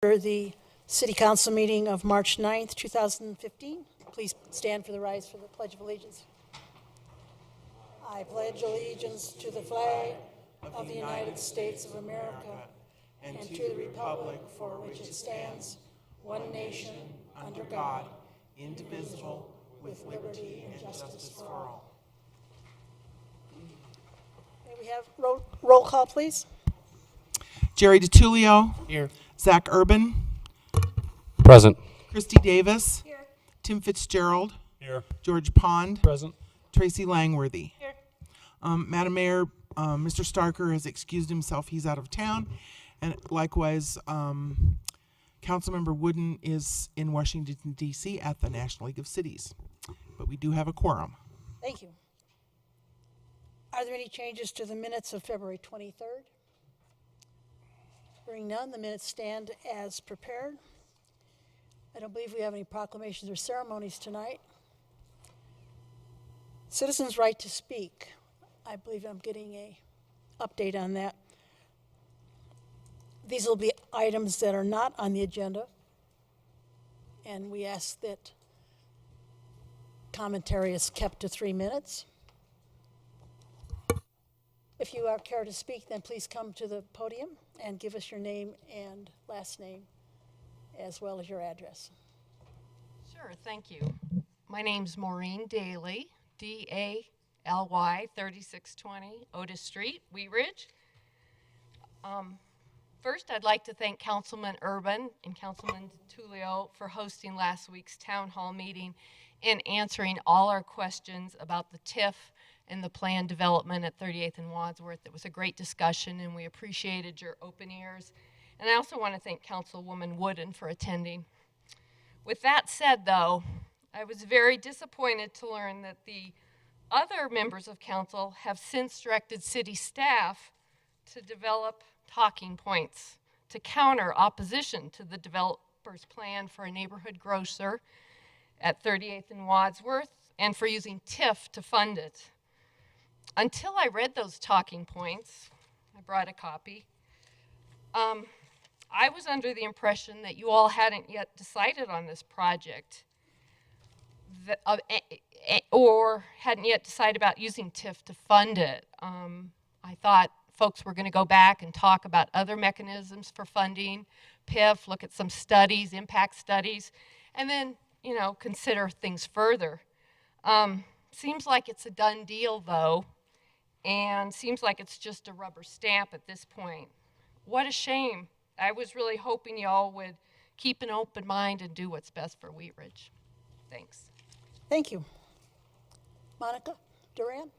For the City Council meeting of March 9th, 2015. Please stand for the rise for the Pledge of Allegiance. I pledge allegiance to the flag of the United States of America and to the republic for which it stands, one nation, under God, indivisible, with liberty and justice for all. May we have roll call, please? Jerry DiTullio. Here. Zach Urban. Present. Christy Davis. Here. Tim Fitzgerald. Here. George Pond. Present. Tracy Langworthy. Here. Madam Mayor, Mr. Starker has excused himself. He's out of town. And likewise, Councilmember Wooden is in Washington, D.C. at the National League of Cities. But we do have a quorum. Thank you. Are there any changes to the minutes of February 23rd? Hearing none, the minutes stand as prepared. I don't believe we have any proclamations or ceremonies tonight. Citizens' right to speak. I believe I'm getting a update on that. These will be items that are not on the agenda, and we ask that commentary is kept to 3 minutes. If you care to speak, then please come to the podium and give us your name and last name, as well as your address. Sure, thank you. My name's Maureen Daly, D-A-L-Y, 3620 Otis Street, Wheat Ridge. First, I'd like to thank Councilman Urban and Councilman DiTullio for hosting last week's town hall meeting and answering all our questions about the TIF and the planned development at 38th and Wadsworth. It was a great discussion, and we appreciated your open ears. And I also want to thank Councilwoman Wooden for attending. With that said, though, I was very disappointed to learn that the other members of council have since directed city staff to develop talking points to counter opposition to the developer's plan for a neighborhood grocer at 38th and Wadsworth and for using TIF to fund it. Until I read those talking points, I brought a copy, I was under the impression that you all hadn't yet decided on this project or hadn't yet decided about using TIF to fund it. I thought folks were going to go back and talk about other mechanisms for funding, PIF, look at some studies, impact studies, and then, consider things further. Seems like it's a done deal, though, and seems like it's just a rubber stamp at this point. What a shame. I was really hoping y'all would keep an open mind and do what's best for Wheat Ridge. Thanks. Thank you. Monica Duran?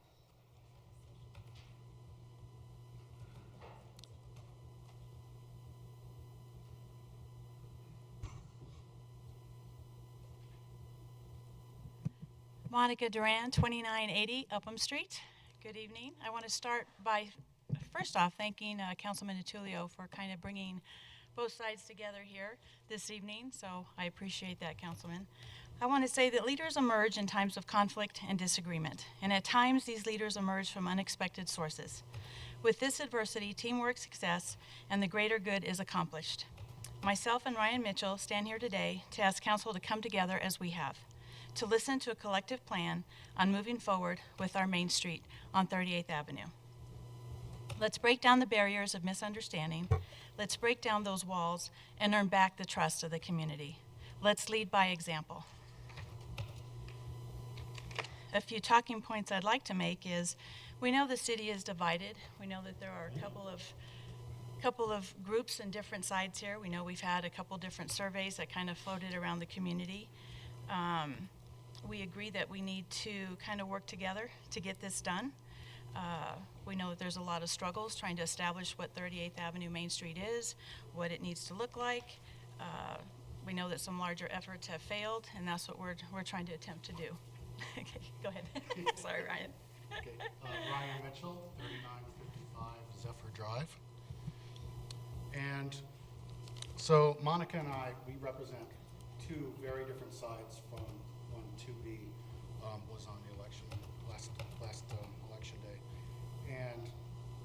Monica Duran, 2980 Upham Street. Good evening. I want to start by, first off, thanking Councilman DiTullio for kind of bringing both sides together here this evening, so I appreciate that, Councilman. I want to say that leaders emerge in times of conflict and disagreement, and at times these leaders emerge from unexpected sources. With this adversity, teamwork, success, and the greater good is accomplished. Myself and Ryan Mitchell stand here today to ask Council to come together as we have, to listen to a collective plan on moving forward with our Main Street on 38th Avenue. Let's break down the barriers of misunderstanding. Let's break down those walls and earn back the trust of the community. Let's lead by example. A few talking points I'd like to make is, we know the city is divided. We know that there are a couple of groups and different sides here. We know we've had a couple different surveys that kind of floated around the community. We agree that we need to kind of work together to get this done. We know that there's a lot of struggles trying to establish what 38th Avenue Main Street is, what it needs to look like. We know that some larger efforts have failed, and that's what we're trying to attempt to do. Okay, go ahead. Sorry, Ryan. Okay, Ryan Mitchell, 3955 Zephyr Drive. And so Monica and I, we represent two very different sides from when 2B was on the election last election day. And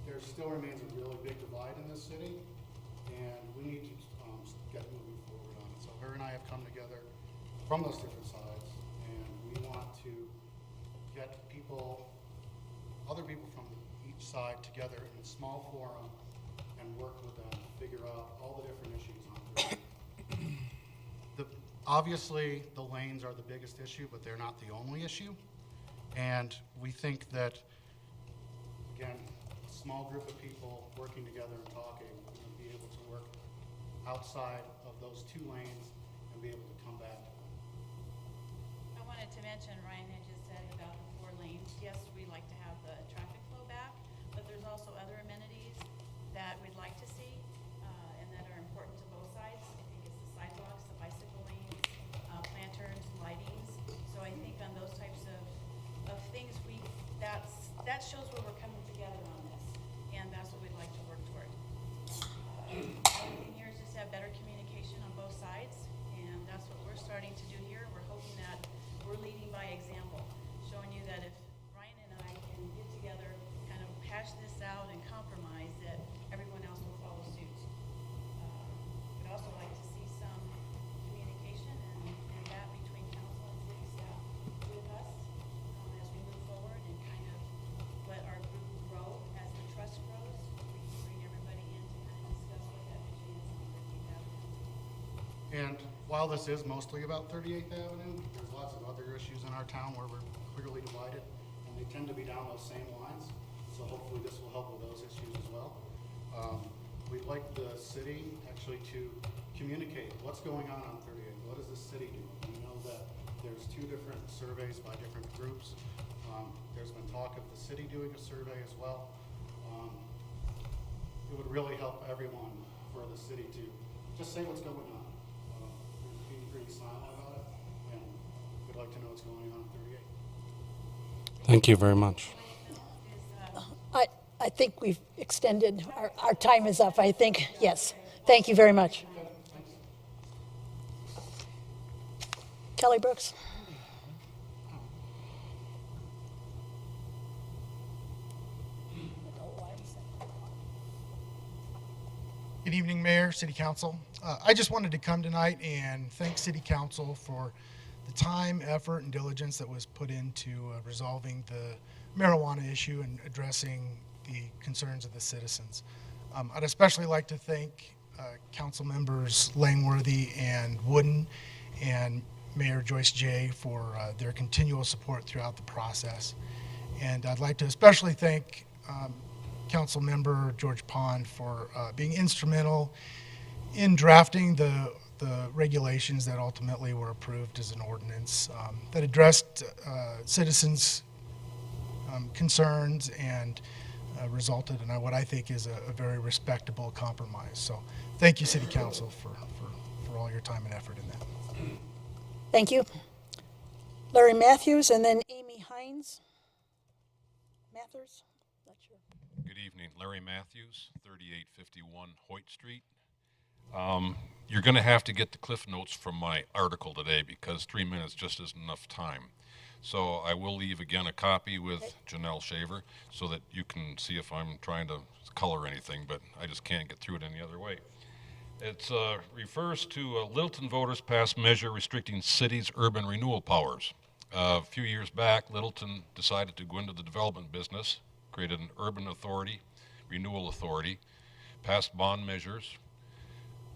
there still remains a really big divide in this city, and we need to get have come together from those different sides, and we want to get other people from each side together in a small forum and work with them to figure out all the different issues on obviously, the lanes are the biggest issue, but they're not the only issue. And we think that, again, a small group of people working together and talking, we're going to be able to work outside of those 2 lanes and be able to come back. I wanted to mention, Ryan had just said about the 4 lanes. Yes, we'd like to have the traffic flow back, but there's also other amenities that we'd like to see and that are important to both sides. I think it's the sidewalks, the bicycle lanes, planters, lightings. So I think on those types of things, that shows where we're coming together on this, and that's what we'd like to work toward. One thing here is just have better communication on both sides, and that's what we're starting to do here. We're hoping that we're leading by example, showing you that if Ryan and I can get together, kind of hash this out and compromise, that everyone else will follow suit. We'd also like to see some communication and that between council and city staff with us as we move forward and kind of let our group grow. As the trust grows, we can bring everybody in to kind of discuss what that vision is on 38th Avenue. And while this is mostly about 38th Avenue, there's lots of other issues in our town where we're clearly divided, and they tend to be down those same lines. So hopefully this will help with those issues as well. We'd like the city actually to communicate what's going on 38th. What is the city doing? We know that there's 2 different surveys by different groups. There's been talk of the city doing a survey as well. It would really help everyone for the city to just say what's going on. We're being pretty silent about it, and we'd like to know what's going on at 38. Thank you very much. I think we've extended, our time is up, I think, yes. Thank you very much. Kelly Brooks. Good evening, Mayor, City Council. I just wanted to come tonight and thank City Council for the time, effort, and diligence that was put into resolving the marijuana issue and addressing the concerns of the citizens. I'd especially like to thank Council members Langworthy and Wooden and Mayor Joyce Jay for their continual support throughout the process. And I'd like to especially thank Council member George Pond for being instrumental in drafting the regulations that ultimately were approved as an ordinance that addressed citizens' concerns and resulted in what I think is a very respectable compromise. So thank you, City Council, for all your time and effort in that. Thank you. Larry Matthews, and then Amy Hines. Mathers? Not sure. Good evening, Larry Matthews, 3851 Hoyt Street. You're going to have to get the cliff notes from my article today because 3 minutes just isn't enough time. So I will leave again a copy with Janelle Shaver so that you can see if I'm trying to color anything, but I just can't get through it any other way. It refers to Littleton voters passed measure restricting city's urban renewal powers. A few years back, Littleton decided to go into the development business, created an urban authority, renewal authority, passed bond measures,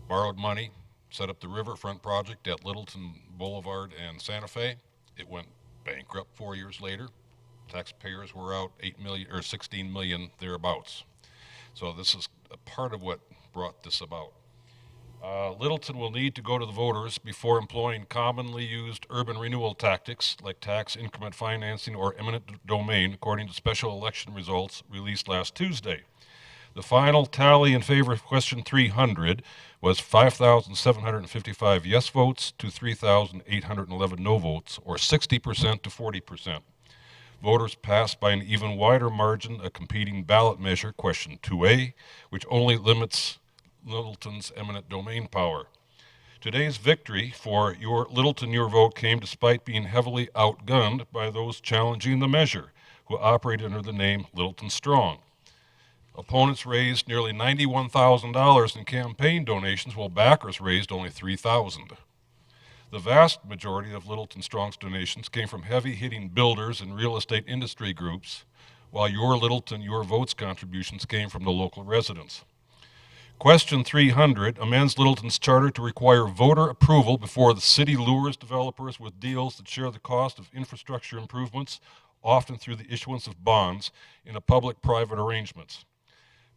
borrowed money, set up the riverfront project at Littleton Boulevard and Santa Fe. It went bankrupt 4 years later. Taxpayers were out 8 million or 16 million thereabouts. So this is a part of what brought this about. Littleton will need to go to the voters before employing commonly used urban renewal tactics like tax increment financing or eminent domain, according to special election results released last Tuesday. The final tally in favor of question 300 was 5,755 yes votes to 3,811 no votes, or 60% to 40%. Voters passed by an even wider margin a competing ballot measure, question 2A, which only limits Littleton's eminent domain power. Today's victory for Littleton Your Vote came despite being heavily outgunned by those challenging the measure, who operate under the name Littleton Strong. Opponents raised nearly $91,000 in campaign donations, while backers raised only $3,000. The vast majority of Littleton Strong's donations came from heavy-hitting builders and real estate industry groups, while your Littleton, your votes contributions came from the local residents. Question 300 amends Littleton's charter to require voter approval before the city lures developers with deals that share the cost of infrastructure improvements, often through the issuance of bonds in a public-private arrangements.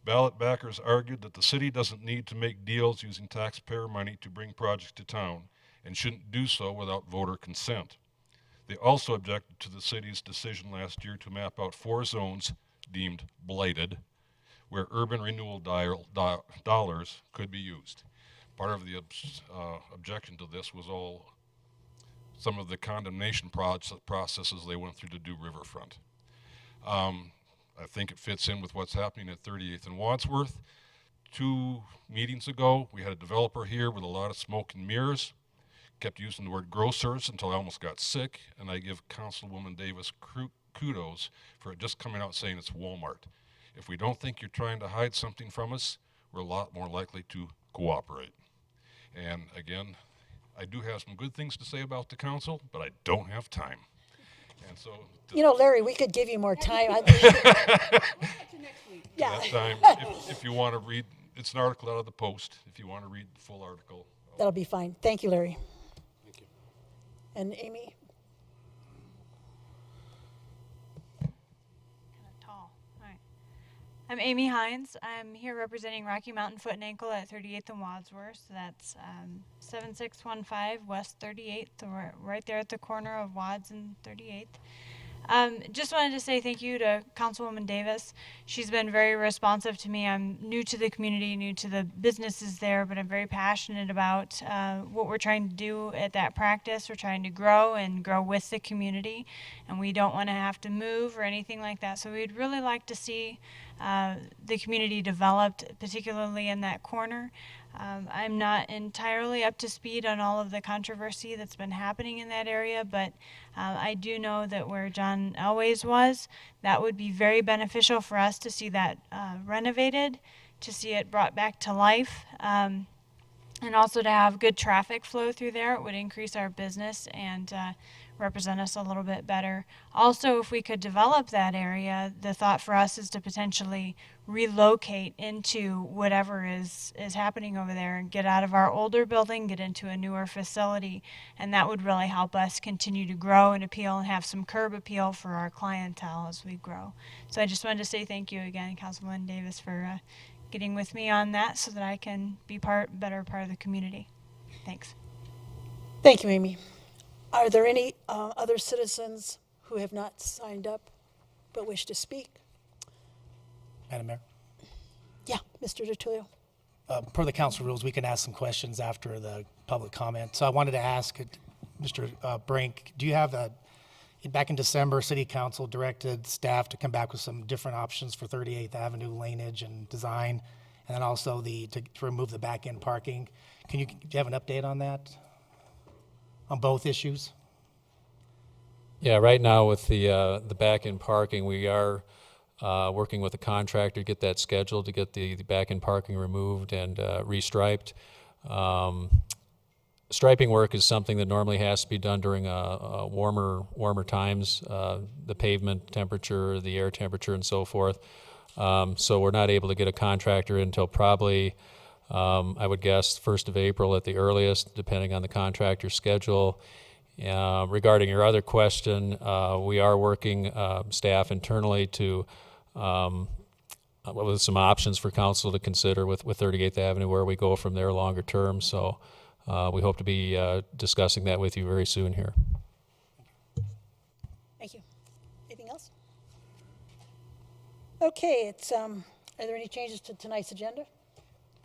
Ballot backers argued that the city doesn't need to make deals using taxpayer money to bring projects to town and shouldn't do so without voter consent. They also objected to the city's decision last year to map out 4 zones deemed blighted, where urban renewal dollars could be used. Part of the objection to this was some of the condemnation processes they went through to do Riverfront. I think it fits in with what's happening at 38th and Wadsworth. 2 meetings ago, we had a developer here with a lot of smoke and mirrors, kept using the word grocers until I almost got sick, and I give Councilwoman Davis kudos for just coming out saying it's Walmart. If we don't think you're trying to hide something from us, we're a lot more likely to cooperate. And again, I do have some good things to say about the council, but I don't have time. And so, You know, Larry, we could give you more time. Yeah. that time, if you want to read, it's an article out of the Post. If you want to read the full article. That'll be fine. Thank you, Larry. Thank you. And Amy? Kind of tall. All right. I'm Amy Hines. I'm here representing Rocky Mountain Foot and Ankle at 38th and Wadsworth. So that's 7615 West 38th. So we're right there at the corner of Wads and 38th. Just wanted to say thank you to Councilwoman Davis. She's been very responsive to me. I'm new to the community, new to the businesses there, but I'm very passionate about what we're trying to do at that practice. We're trying to grow and grow with the community, and we don't want to have to move or anything like that. So we'd really like to see the community developed, particularly in that corner. I'm not entirely up to speed on all of the controversy that's been happening in that area, but I do know that where John Elways was, that would be very beneficial for us to see that renovated, to see it brought back to life, and also to have good traffic flow through there. It would increase our business and represent us a little bit better. Also, if we could develop that area, the thought for us is to potentially relocate into whatever is happening over there and get out of our older building, get into a newer facility, and that would really help us continue to grow and appeal and have some curb appeal for our clientele as we grow. So I just wanted to say thank you again, Councilwoman Davis, for getting with me on that so that I can be better part of the community. Thanks. Thank you, Amy. Are there any other citizens who have not signed up but wish to speak? Madam Mayor, Yeah, Mr. DiTullio. per the council rules, we can ask some questions after the public comment. So I wanted to ask Mr. Brink, do you have back in December, City Council directed staff to come back with some different options for 38th Avenue laneage and design, and then also to remove the back-end parking. Do you have an update on that? On both issues? Yeah, right now with the back-end parking, we are working with a contractor to get that scheduled, to get the back-end parking removed and restriped. Striping work is something that normally has to be done during warmer times, the pavement temperature, the air temperature, and so forth. So we're not able to get a contractor until probably, I would guess, 1st of April at the earliest, depending on the contractor's schedule. Regarding your other question, we are working staff internally to with some options for council to consider with 38th Avenue, where we go from there longer term. So we hope to be discussing that with you very soon here. Thank you. Anything else? Okay, are there any changes to tonight's agenda?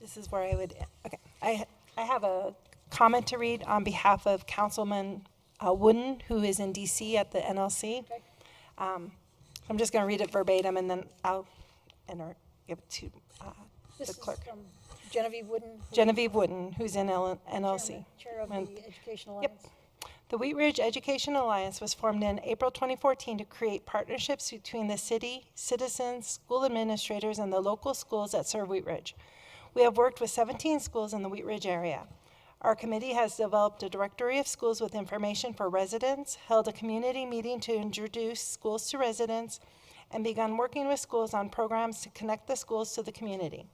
This is where I would, okay. I have a comment to read on behalf of Councilman Wooden, who is in DC at the NLC. Okay. I'm just going to read it verbatim, and then I'll give it to This the is clerk. from Genevieve Wooden. Genevieve Wooden, who's in NLC. Chair of And- the Education Yep. Alliance. The Wheat Ridge Education Alliance was formed in April 2014 to create partnerships between the city, citizens, school administrators, and the local schools that serve Wheat Ridge. We have worked with 17 schools in the Wheat Ridge area. Our committee has developed a directory of schools with information for residents, held a community meeting to introduce schools to residents, and begun working with schools on programs to connect the schools to the community.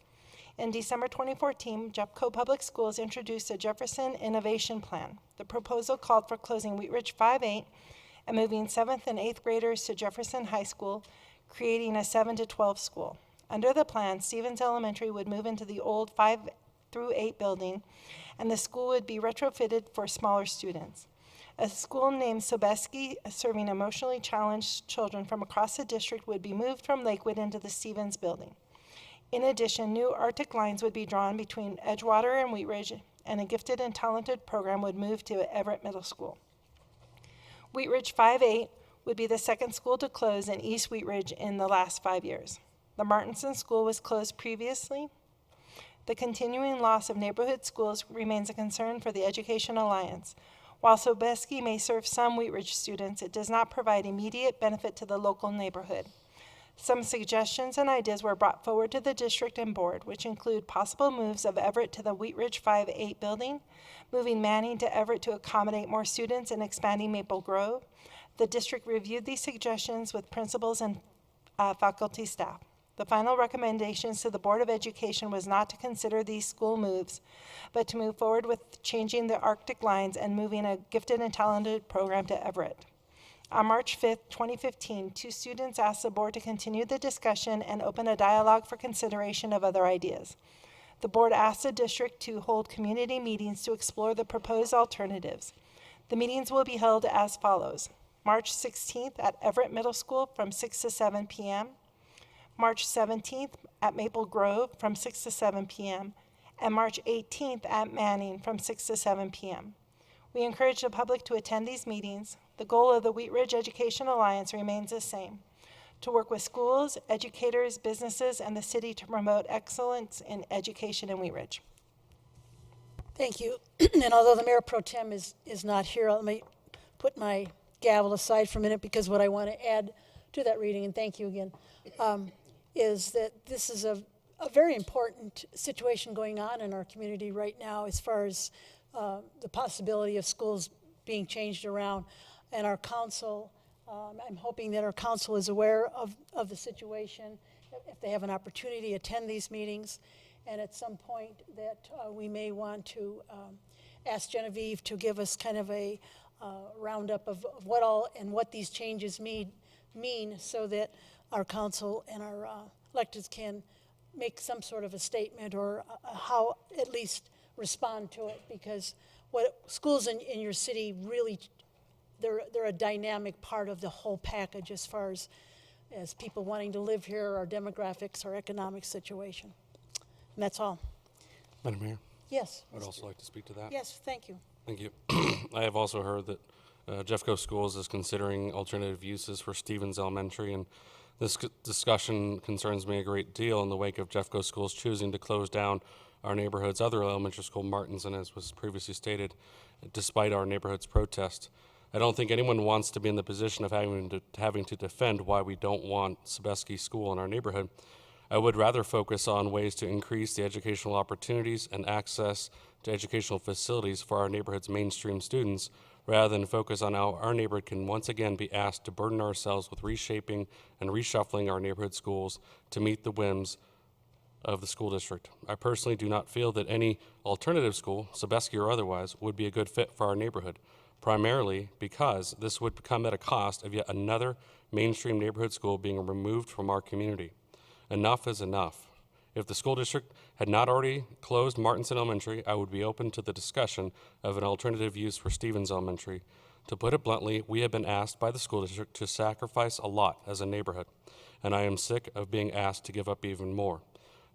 In December 2014, Jeffco Public Schools introduced a Jefferson Innovation Plan. The proposal called for closing Wheat Ridge 5-8 and moving 7th and 8th graders to Jefferson High School, creating a 7 to 12 school. Under the plan, Stevens Elementary would move into the old 5 through 8 building, and the school would be retrofitted for smaller students. A school named Sobeski, serving emotionally challenged children from across the district, would be moved from Lakewood into the Stevens building. In addition, new Arctic lines would be drawn between Edgewater and Wheat Ridge, and a gifted and talented program would move to Everett Middle School. Wheat Ridge 5-8 would be the second school to close in East Wheat Ridge in the last 5 years. The Martinson School was closed previously. The continuing loss of neighborhood schools remains a concern for the Education Alliance. While Sobeski may serve some Wheat Ridge students, it does not provide immediate benefit to the local neighborhood. Some suggestions and ideas were brought forward to the district and board, which include possible moves of Everett to the Wheat Ridge 5-8 building, moving Manning to Everett to accommodate more students, and expanding Maple Grove. The district reviewed these suggestions with principals and faculty staff. The final recommendations to the Board of Education was not to consider these school moves, but to move forward with changing the Arctic lines and moving a gifted and talented program to Everett. On March 5th, 2015, 2 students asked the board to continue the discussion and open a dialogue for consideration of other ideas. The board asked the district to hold community meetings to explore the proposed alternatives. The meetings will be held as follows: March 16th at Everett Middle School from 6 to 7 p.m., March 17th at Maple Grove from 6 to 7 p.m., and March 18th at Manning from 6 to 7 p.m. We encourage the public to attend these meetings. The goal of the Wheat Ridge Education Alliance remains the same: to work with schools, educators, businesses, and the city to promote excellence in education in Wheat Ridge. Thank you. And although the Mayor Pro Tem is not here, let me put my gavel aside for a minute, because what I want to add to that reading, and thank you again, is that this is a very important situation going on in our community right now as far as the possibility of schools being changed around. And our council, I'm hoping that our council is aware of the situation, if they have an opportunity to attend these meetings, and at some point that we may want to ask Genevieve to give us kind of a roundup of what all and what these changes mean, so that our council and our electeds can make some sort of a statement, or how at least respond to it, because what schools in your city really, they're a dynamic part of the whole package as far as people wanting to live here, our demographics, our economic situation. And that's all. Madam Mayor, Yes. I'd also like to speak to that. Yes, thank you. Thank you. I have also heard that Jeffco Schools is considering alternative uses for Stevens Elementary, and this discussion concerns me a great deal in the wake of Jeffco Schools choosing to close down our neighborhood's other elementary school, Martinson, as was previously stated, despite our neighborhood's protest. I don't think anyone wants to be in the position of having to defend why we don't want Sobeski School in our neighborhood. I would rather focus on ways to increase the educational opportunities and access to educational facilities for our neighborhood's mainstream students, rather than focus on how our neighborhood can once again be asked to burden ourselves with reshaping and reshuffling our neighborhood schools to meet the whims of the school district. I personally do not feel that any alternative school, Sobeski or otherwise, would be a good fit for our neighborhood, primarily because this would come at a cost of yet another mainstream neighborhood school being removed from our community. Enough is enough. If the school district had not already closed Martinson Elementary, I would be open to the discussion of an alternative use for Stevens Elementary. To put it bluntly, we have been asked by the school district to sacrifice a lot as a neighborhood, and I am sick of being asked to give up even more.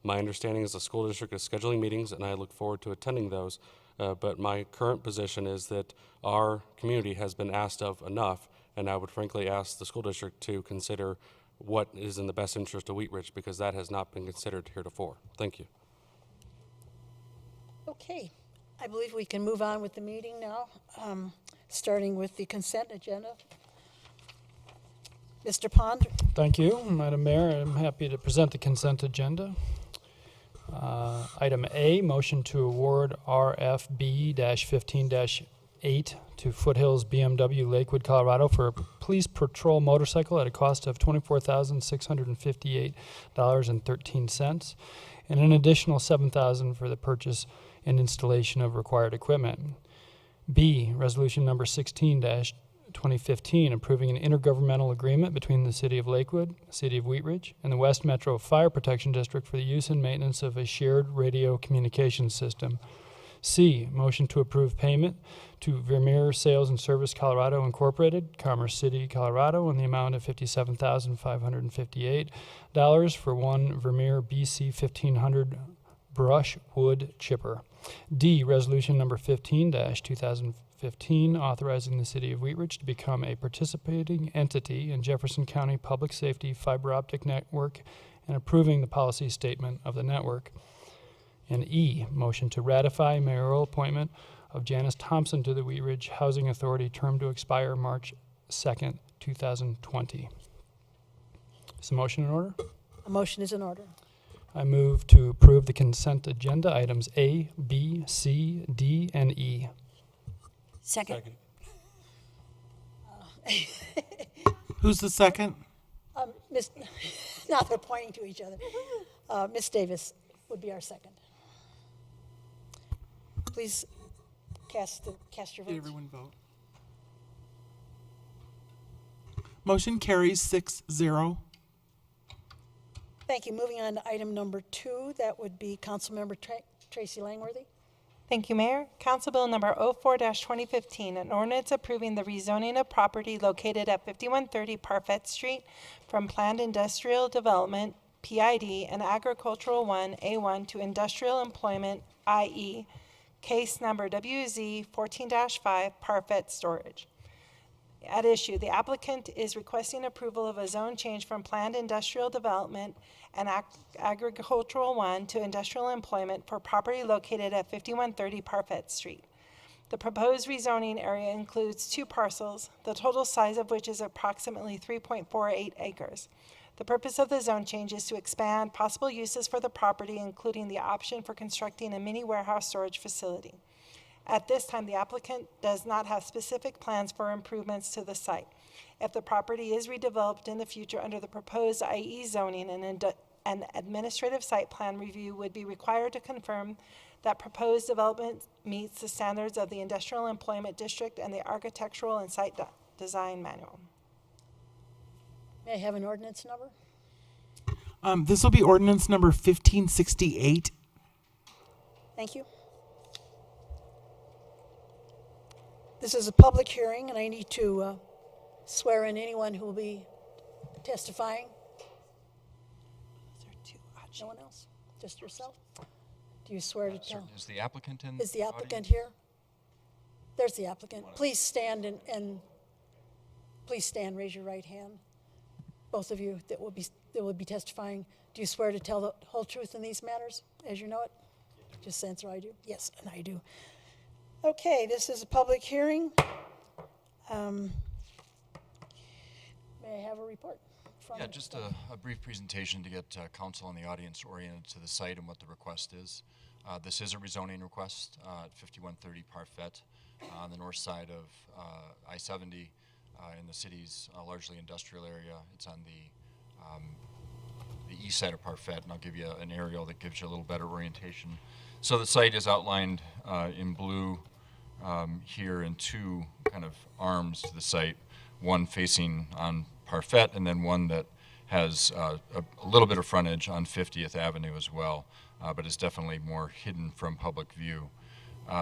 My understanding is the school district is scheduling meetings, and I look forward to attending those, but my current position is that our community has been asked of enough, and I would frankly ask the school district to consider what is in the best interest of Wheat Ridge, because that has not been considered heretofore. Thank you. Okay, I believe we can move on with the meeting now, starting with the consent agenda. Mr. Pond? Thank you, Madam Mayor. I'm happy to present the consent agenda. Item A, motion to award RFB-15-8 to Foothills BMW Lakewood, Colorado for a police patrol motorcycle at a cost of $24,658.13 and an additional $7,000 for the purchase and installation of required equipment. B, resolution number 16-2015, approving an intergovernmental agreement between the City of Lakewood, City of Wheat Ridge, and the West Metro Fire Protection District for the use and maintenance of a shared radio communications system. C, motion to approve payment to Vermeer Sales and Service Colorado Incorporated, Commerce City, Colorado, in the amount of $57,558 for one Vermeer BC 1500 brush wood chipper. D, resolution number 15-2015, authorizing the City of Wheat Ridge to become a participating entity in Jefferson County Public Safety Fiber Optic Network and approving the policy statement of the network. And E, motion to ratify mayoral appointment of Janice Thompson to the Wheat Ridge Housing Authority, term to expire March 2nd, 2020. Is the motion in order? A motion is in order. I move to approve the consent agenda items A, B, C, D, and E. Second. Who's the second? Miss, now they're pointing to each other. Miss Davis would be our second. Please cast your Did votes. everyone vote? Motion carries 6-0. Thank you. Moving on to item number 2, that would be Councilmember Tracy Langworthy. Thank you, Mayor. Council Bill number 04-2015, an ordinance approving the rezoning of property located at 5130 Parfett Street from Planned Industrial Development, PID, and Agricultural 1, A1 to Industrial Employment, IE, case number WZ 14-5 Parfett Storage. At issue, the applicant is requesting approval of a zone change from Planned Industrial Development and Agricultural 1 to Industrial Employment for property located at 5130 Parfett Street. The proposed rezoning area includes 2 parcels, the total size of which is approximately 3.48 acres. The purpose of the zone change is to expand possible uses for the property, including the option for constructing a mini warehouse storage facility. At this time, the applicant does not have specific plans for improvements to the site. If the property is redeveloped in the future under the proposed IE zoning, an administrative site plan review would be required to confirm that proposed development meets the standards of the Industrial Employment District and the Architectural and Site Design Manual. May I have an ordinance number? This will be ordinance number 1568. Thank you. This is a public hearing, and I need to swear in anyone who will be testifying. No one else? Just yourself? Do you swear to tell? Is the applicant in? Is the applicant audience? here? There's the applicant. Please stand and please stand, raise your right hand. Both of you that will be testifying, do you swear to tell the whole truth in these matters as you know it? Just answer I do. Yes, and I do. Okay, this is a public hearing. May I have a report? Yeah, just a brief presentation to get council and the audience oriented to the site and what the request is. This is a rezoning request at 5130 Parfett on the north side of I-70 in the city's largely industrial area. It's on the east side of Parfett, and I'll give you an aerial that gives you a little better orientation. So the site is outlined in blue here in 2 kind of arms to the site, one facing on Parfett and then one that has a little bit of frontage on 50th Avenue as well, but is definitely more hidden from public view.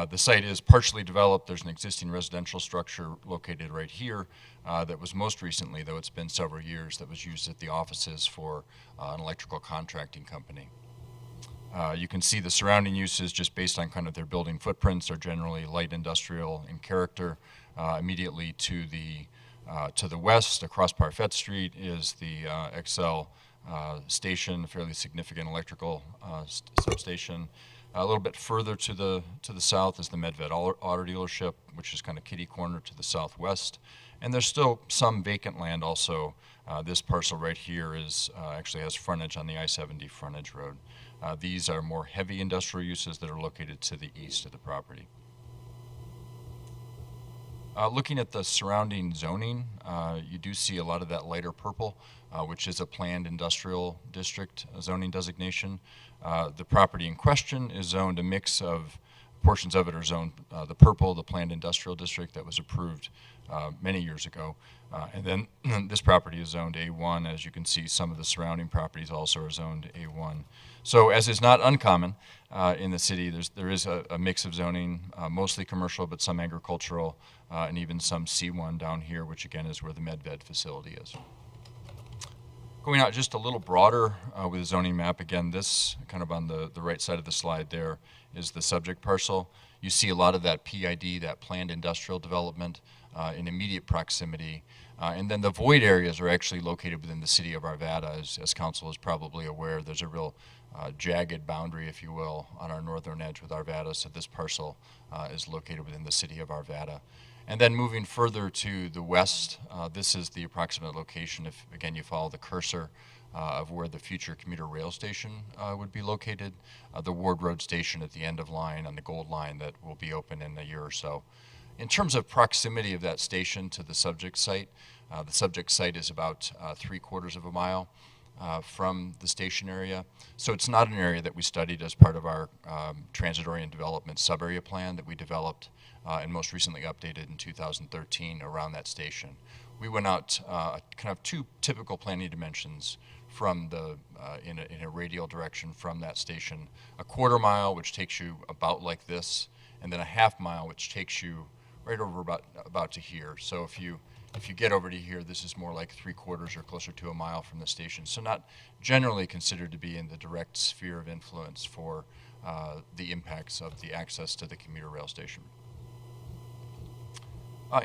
The site is partially developed. There's an existing residential structure located right here that was most recently, though it's been several years, that was used at the offices for an electrical contracting company. You can see the surrounding uses just based on kind of their building footprints are generally light industrial in character. Immediately to the west, across Parfett Street, is the Xcel station, a fairly significant electrical substation. A little bit further to the south is the Medved auto dealership, which is kind of kitty corner to the southwest. And there's still some vacant land also. This parcel right here is actually has frontage on the I-70 frontage road. These are more heavy industrial uses that are located to the east of the property. Looking at the surrounding zoning, you do see a lot of that lighter purple, which is a planned industrial district zoning designation. The property in question is zoned a mix of, portions of it are zoned the purple, the planned industrial district that was approved many years ago. And then this property is zoned A1. As you can see, some of the surrounding properties also are zoned A1. So as is not uncommon in the city, there is a mix of zoning, mostly commercial, but some agricultural, and even some C1 down here, which again is where the MedVed facility is. Going out just a little broader with the zoning map, again, this kind of on the right side of the slide there is the subject parcel. You see a lot of that PID, that planned industrial development in immediate proximity. And then the void areas are actually located within the city of Arvada. As council is probably aware, there's a real jagged boundary, if you will, on our northern edge with Arvada. So this parcel is located within the city of Arvada. And then moving further to the west, this is the approximate location, if again you follow the cursor, of where the future commuter rail station would be located. The Ward Road station at the end of line on the Gold Line that will be open in a year or so. In terms of proximity of that station to the subject site is about 3/4 of a mile from the station area. So it's not an area that we studied as part of our transit-oriented development sub-area plan that we developed and most recently updated in 2013 around that station. We went out kind of two typical planning dimensions from the in a radial direction from that station, 1/4 mile, which takes you about like this, and then 1/2 mile, which takes you right over about to here. So if you get over to here, this is more like 3/4 or closer to a mile from the station. So not generally considered to be in the direct sphere of influence for the impacts of the access to the commuter rail station.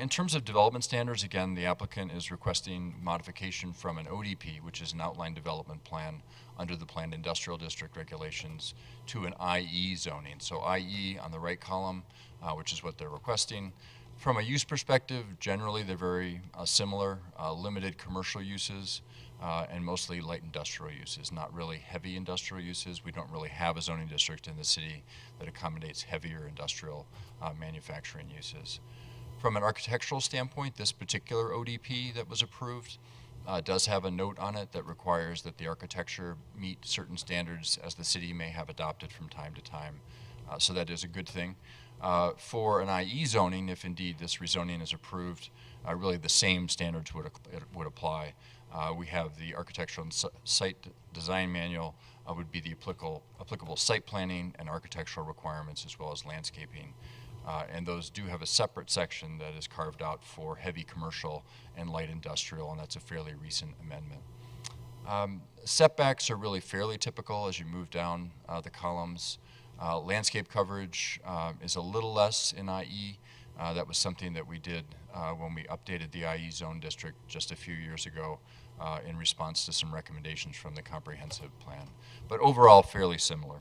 In terms of development standards, again, the applicant is requesting modification from an ODP, which is an outline development plan under the planned industrial district regulations, to an IE zoning. So IE on the right column, which is what they're requesting. From a use perspective, generally they're very similar, limited commercial uses and mostly light industrial uses, not really heavy industrial uses. We don't really have a zoning district in the city that accommodates heavier industrial manufacturing uses. From an architectural standpoint, this particular ODP that was approved does have a note on it that requires that the architecture meet certain standards as the city may have adopted from time to time. So that is a good thing. For an IE zoning, if indeed this rezoning is approved, really the same standards would apply. We have the architectural and site design manual would be the applicable site planning and architectural requirements as well as landscaping. And those do have a separate section that is carved out for heavy commercial and light industrial, and that's a fairly recent amendment. Setbacks are really fairly typical as you move down the columns. Landscape coverage is a little less in IE. That was something that we did when we updated the IE zone district just a few years ago in response to some recommendations from the comprehensive plan. But overall, fairly similar.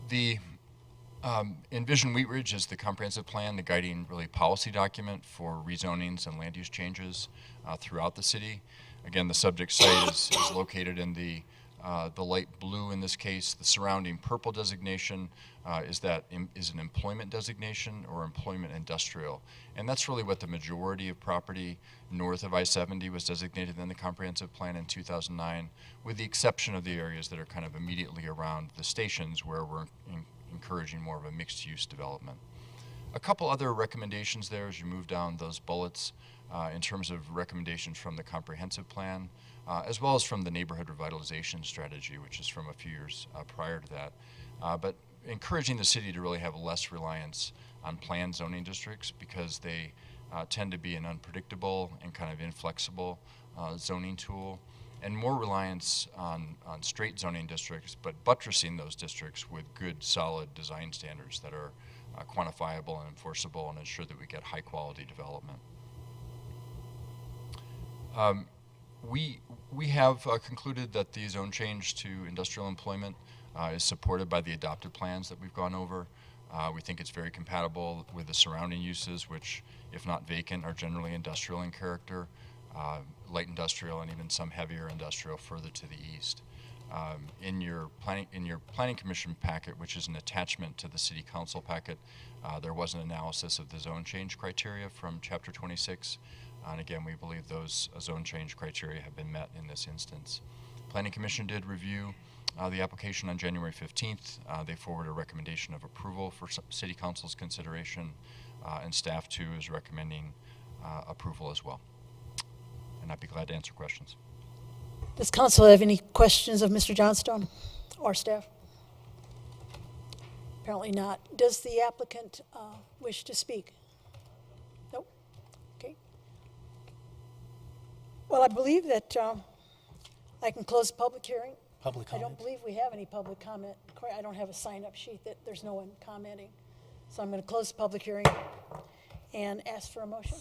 The Envision Wheat Ridge is the comprehensive plan, the guiding really policy document for rezonings and land use changes throughout the city. Again, the subject site is located in the light blue in this case. The surrounding purple designation is an employment designation or employment industrial. And that's really what the majority of property north of I-70 was designated in the comprehensive plan in 2009, with the exception of the areas that are kind of immediately around the stations where we're encouraging more of a mixed-use development. A couple other recommendations there as you move down those bullets in terms of recommendations from the comprehensive plan, as well as from the neighborhood revitalization strategy, which is from a few years prior to that. But encouraging the city to really have less reliance on planned zoning districts because they tend to be an unpredictable and kind of inflexible zoning tool, and more reliance on straight zoning districts, but buttressing those districts with good, solid design standards that are quantifiable and enforceable and ensure that we get high-quality development. We have concluded that the zone change to industrial employment is supported by the adopted plans that we've gone over. We think it's very compatible with the surrounding uses, which, if not vacant, are generally industrial in character. Light industrial and even some heavier industrial further to the east. In your planning commission packet, which is an attachment to the city council packet, there was an analysis of the zone change criteria from chapter 26. And again, we believe those zone change criteria have been met in this instance. Planning commission did review the application on January 15th. They forwarded a recommendation of approval for city council's consideration, and staff too is recommending approval as well. And I'd be glad to answer questions. Does council have any questions of Mr. Johnstone or staff? Apparently not. Does the applicant wish to speak? Nope. Okay. Well, I believe that I can close the public hearing. Public I don't comment? believe we have any public comment. I don't have a sign-up sheet that there's no one commenting. So I'm going to close the public hearing and ask for a motion.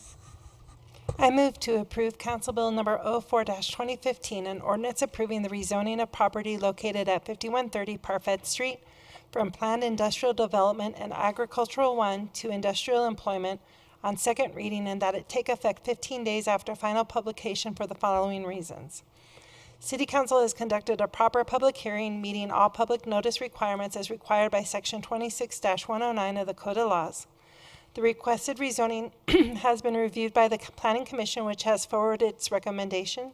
I move to approve Council Bill number 04-2015, an ordinance approving the rezoning of property located at 5130 Parfait Street from planned industrial development and agricultural 1 to industrial employment on second reading, and that it take effect 15 days after final publication for the following reasons. City Council has conducted a proper public hearing, meeting all public notice requirements as required by Section 26-109 of the Code of Laws. The requested rezoning has been reviewed by the Planning Commission, which has forwarded its recommendation.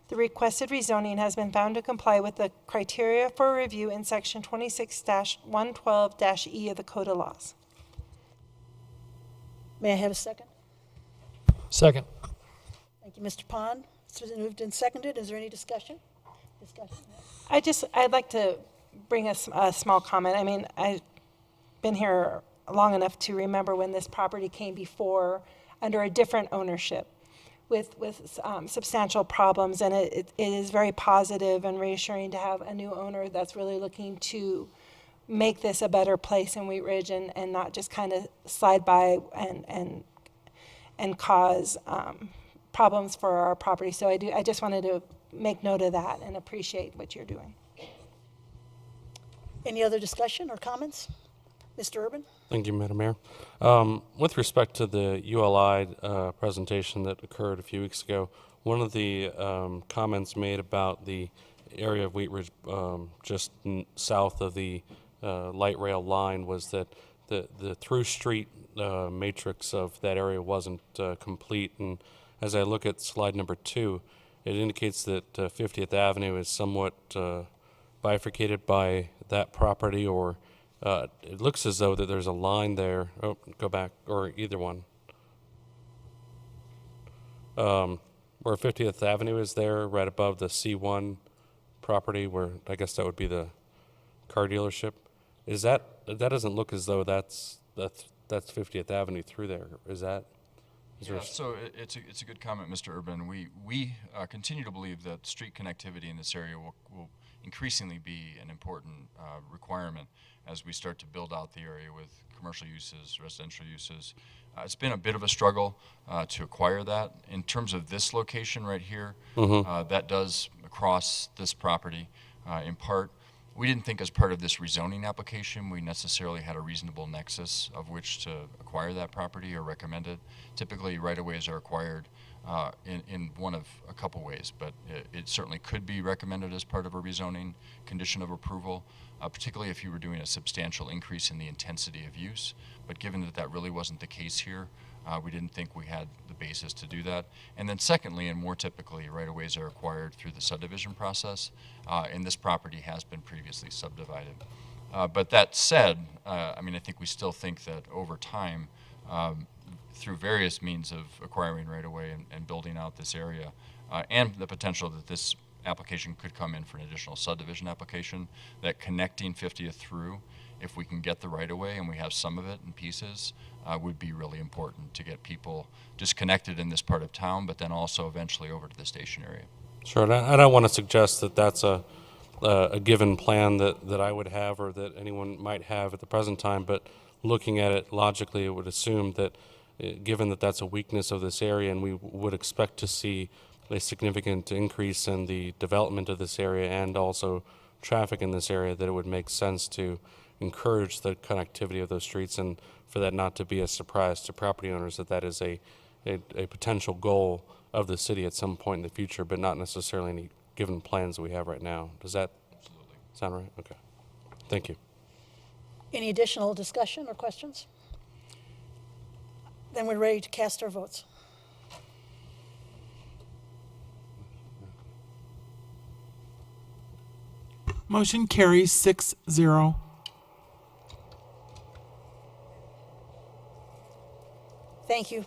The requested rezoning has been found to comply with the criteria for review in Section 26-112-E of the Code of Laws. May I have a second? Second. Thank you, Mr. Pond. It's been moved and seconded. Is there any discussion? I'd like to bring a small comment. I mean, I've been here long enough to remember when this property came before under a different ownership with substantial problems, and it is very positive and reassuring to have a new owner that's really looking to make this a better place in Wheat Ridge and not just kind of slide by and cause problems for our property. So I just wanted to make note of that and appreciate what you're doing. Any other discussion or comments? Mr. Urban? Thank you, Madam Mayor. With respect to the ULI presentation that occurred a few weeks ago, one of the comments made about the area of Wheat Ridge just south of the light rail line was that the through street matrix of that area wasn't complete. And as I look at slide number 2, it indicates that 50th Avenue is somewhat bifurcated by that property, or it looks as though that there's a line there. Oh, go back, or either one. Where 50th Avenue is there, right above the C1 property, where I guess that would be the car dealership. That doesn't look as though that's 50th Avenue through there. Is that? Yeah, so it's a good comment, Mr. Urban. We continue to believe that street connectivity in this area will increasingly be an important requirement as we start to build out the area with commercial uses, residential uses. It's been a bit of a struggle to acquire that. In terms of this location right here, that does cross this property in part. We didn't think as part of this rezoning application we necessarily had a reasonable nexus of which to acquire that property or recommend it. Typically, right-of-ways are acquired in one of a couple ways, but it certainly could be recommended as part of a rezoning condition of approval, particularly if you were doing a substantial increase in the intensity of use. But given that that really wasn't the case here, we didn't think we had the basis to do that. And then secondly, and more typically, right-of-ways are acquired through the subdivision process, and this property has been previously subdivided. But that said, I think we still think that over time, through various means of acquiring right-of-way and building out this area, and the potential that this application could come in for an additional subdivision application, that connecting 50th through, if we can get the right-of-way and we have some of it in pieces, would be really important to get people just connected in this part of town, but then also eventually over to the station area. Sure, and I don't want to suggest that that's a given plan that I would have or that anyone might have at the present time, but looking at it logically, it would assume that given that that's a weakness of this area and we would expect to see a significant increase in the development of this area and also traffic in this area, that it would make sense to encourage the connectivity of those streets, and for that not to be a surprise to property owners that is a potential goal of the city at some point in the future, but not necessarily any given plans we have right now. Does that Sound right? Okay. Thank you. Any additional discussion or questions? Then we're ready to cast our votes. Motion carries 6-0. Thank you.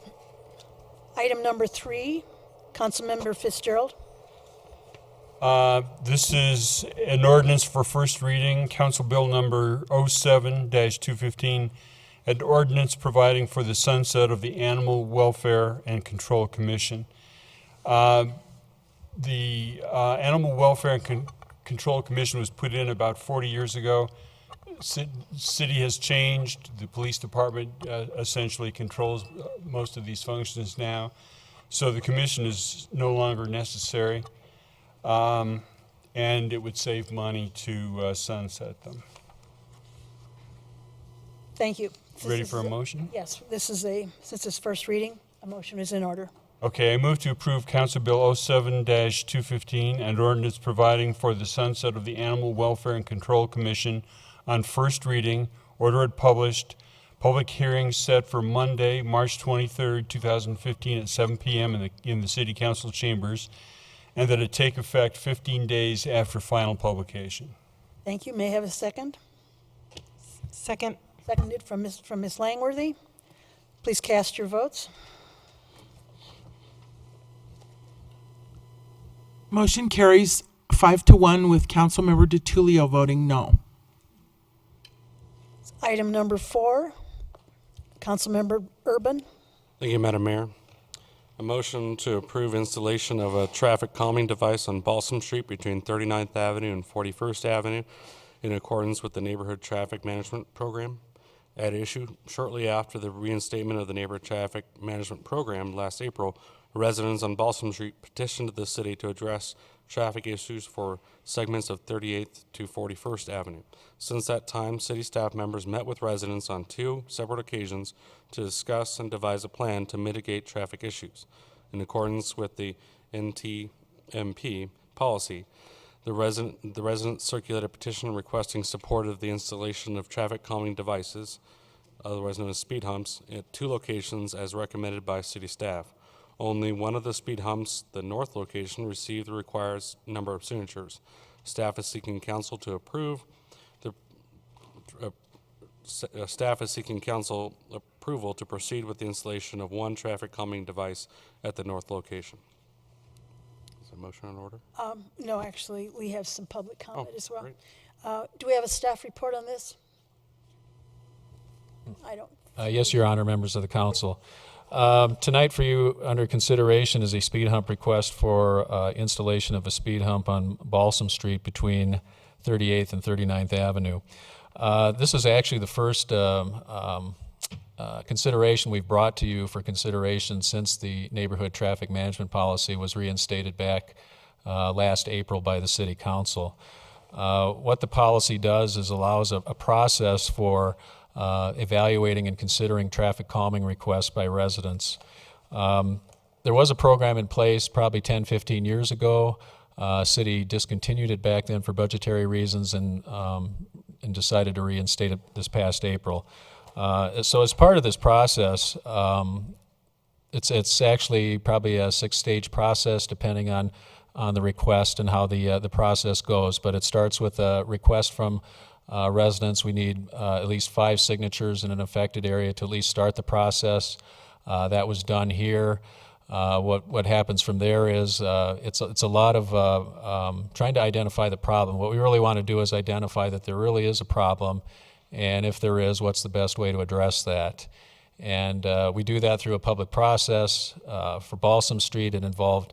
Item number 3, Councilmember Fitzgerald. This is an ordinance for first reading, Council Bill number 07-215, an ordinance providing for the sunset of the Animal Welfare and Control Commission. The Animal Welfare and Control Commission was put in about 40 years ago. City has changed. The police department essentially controls most of these functions now. So the commission is no longer necessary. And it would save money to sunset them. Thank you. Ready for a motion? Yes, since it's first reading, a motion is in order. Okay, I move to approve Council Bill 07-215, an ordinance providing for the sunset of the Animal Welfare and Control Commission on first reading, order it published, public hearing set for Monday, March 23rd, 2015 at 7 p.m. in the City Council chambers, and that it take effect 15 days after final publication. Thank you. May I have a second? Second. Seconded from Ms. Langworthy. Please cast your votes. Motion carries 5-1 with Councilmember DiTullio voting no. Item number 4, Councilmember Urban. Thank you, Madam Mayor. A motion to approve installation of a traffic calming device on Balsam Street between 39th Avenue and 41st Avenue in accordance with the Neighborhood Traffic Management Program. At issue, shortly after the reinstatement of the Neighborhood Traffic Management Program last April, residents on Balsam Street petitioned the city to address traffic issues for segments of 38th to 41st Avenue. Since that time, city staff members met with residents on 2 separate occasions to discuss and devise a plan to mitigate traffic issues. In accordance with the NTMP policy, the residents circulated a petition requesting support of the installation of traffic calming devices, otherwise known as speed humps, at 2 locations as recommended by city staff. Only one of the speed humps, the north location, received the required number of signatures. Staff is seeking council to approve. Staff is seeking council approval to proceed with the installation of 1 traffic calming device at the north location. Is a motion in order? No, actually, we have some public comment as well. great. Do we have a staff report on this? I don't. Yes, Your Honor, members of the council. Tonight for you under consideration is a speed hump request for installation of a speed hump on Balsam Street between 38th and 39th Avenue. This is actually the first consideration we've brought to you for consideration since the neighborhood traffic management policy was reinstated back last April by the City Council. What the policy does is allows a process for evaluating and considering traffic calming requests by residents. There was a program in place probably 10, 15 years ago. City discontinued it back then for budgetary reasons and decided to reinstate it this past April. So as part of this process, it's actually probably a 6-stage process depending on the request and how the process goes. But it starts with a request from residents. We need at least 5 signatures in an affected area to at least start the process. That was done here. What happens from there is it's a lot of trying to identify the problem. What we really want to do is identify that there really is a problem, and if there is, what's the best way to address that. And we do that through a public process. For Balsam Street, it involved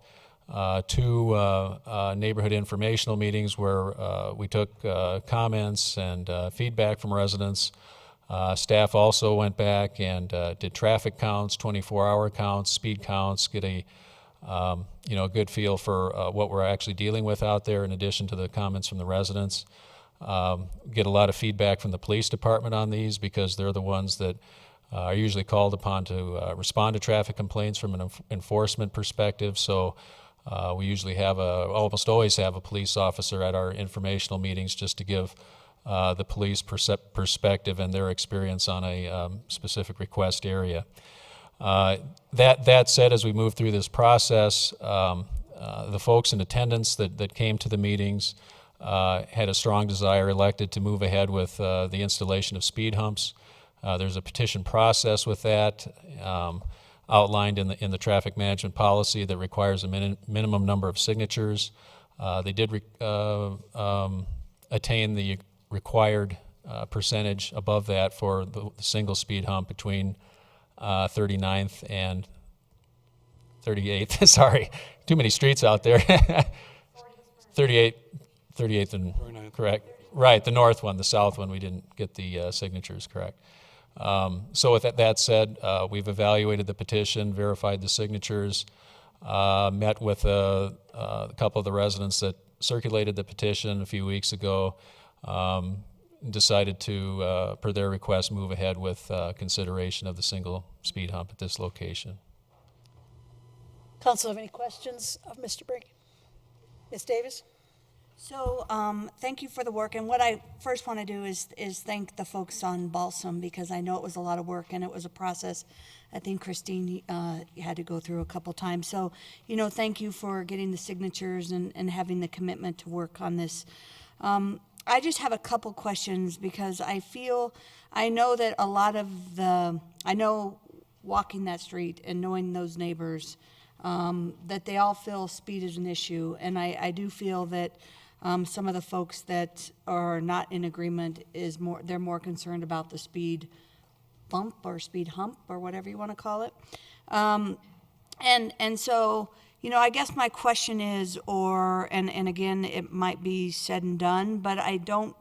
2 neighborhood informational meetings where we took comments and feedback from residents. Staff also went back and did traffic counts, 24-hour counts, speed counts, get a good feel for what we're actually dealing with out there in addition to the comments from the residents. Get a lot of feedback from the police department on these because they're the ones that are usually called upon to respond to traffic complaints from an enforcement perspective. So We usually have almost always have a police officer at our informational meetings just to give the police perspective and their experience on a specific request area. That said, as we move through this process, the folks in attendance that came to the meetings had a strong desire, elected to move ahead with the installation of speed humps. There's a petition process with that, outlined in the traffic management policy that requires a minimum number of signatures. They did attain the required percentage above that for the single speed hump between 39th and 38th. Sorry, too many streets out there. 38th and 39th. Correct. Right, the north one, the south one, we didn't get the signatures correct. So with that said, we've evaluated the petition, verified the signatures, met with a couple of the residents that circulated the petition a few weeks ago, decided to, per their request, move ahead with consideration of the single speed hump at this location. Council have any questions of Mr. Brink? Ms. Davis? So, thank you for the work. And what I first want to do is thank the folks on Balsam, because I know it was a lot of work and it was a process I think Christine had to go through a couple times. So, thank you for getting the signatures and having the commitment to work on this. I just have a couple questions, because I know that a lot of I know walking that street and knowing those neighbors, that they all feel speed is an issue. And I do feel that some of the folks that are not in agreement they're more concerned about the speed bump or speed hump or whatever you want to call it. And so, I guess my question is, and again, it might be said and done, but I don't,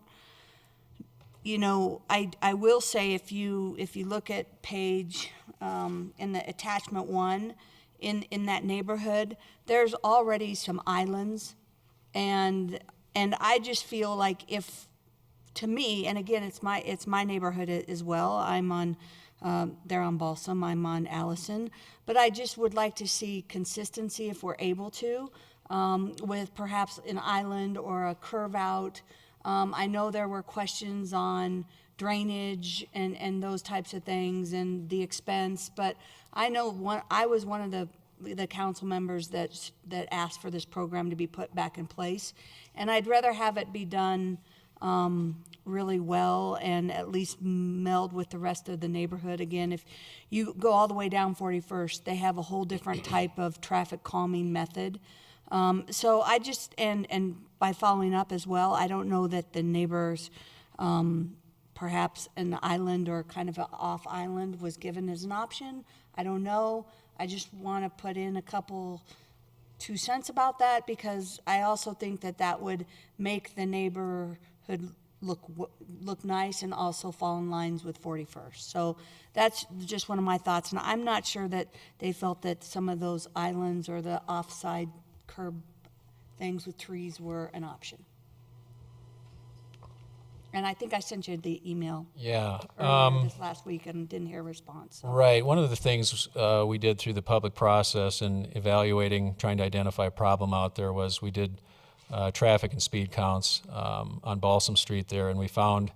I will say if you look at page, in the attachment 1, in that neighborhood, there's already some islands, and I just feel like to me, and again, it's my neighborhood as well. I'm on, they're on Balsam, I'm on Allison, but I just would like to see consistency if we're able to, with perhaps an island or a curve out. I know there were questions on drainage and those types of things and the expense, but I know I was one of the council members that asked for this program to be put back in place, and I'd rather have it be done really well and at least meld with the rest of the neighborhood. Again, if you go all the way down 41st, they have a whole different type of traffic calming method. So I just, and by following up as well, I don't know that the neighbors, perhaps an island or kind of an off island was given as an option. I don't know. I just want to put in a couple 2 cents about that, because I also think that would make the neighborhood look nice and also fall in lines with 41st. So that's just one of my thoughts. And I'm not sure that they felt that some of those islands or the offside curb things with trees were an option. And I think I sent you the email earlier this last week and didn't hear a response. So. Right. One of the things we did through the public process in evaluating, trying to identify a problem out there, was we did traffic and speed counts on Balsam Street there, and we found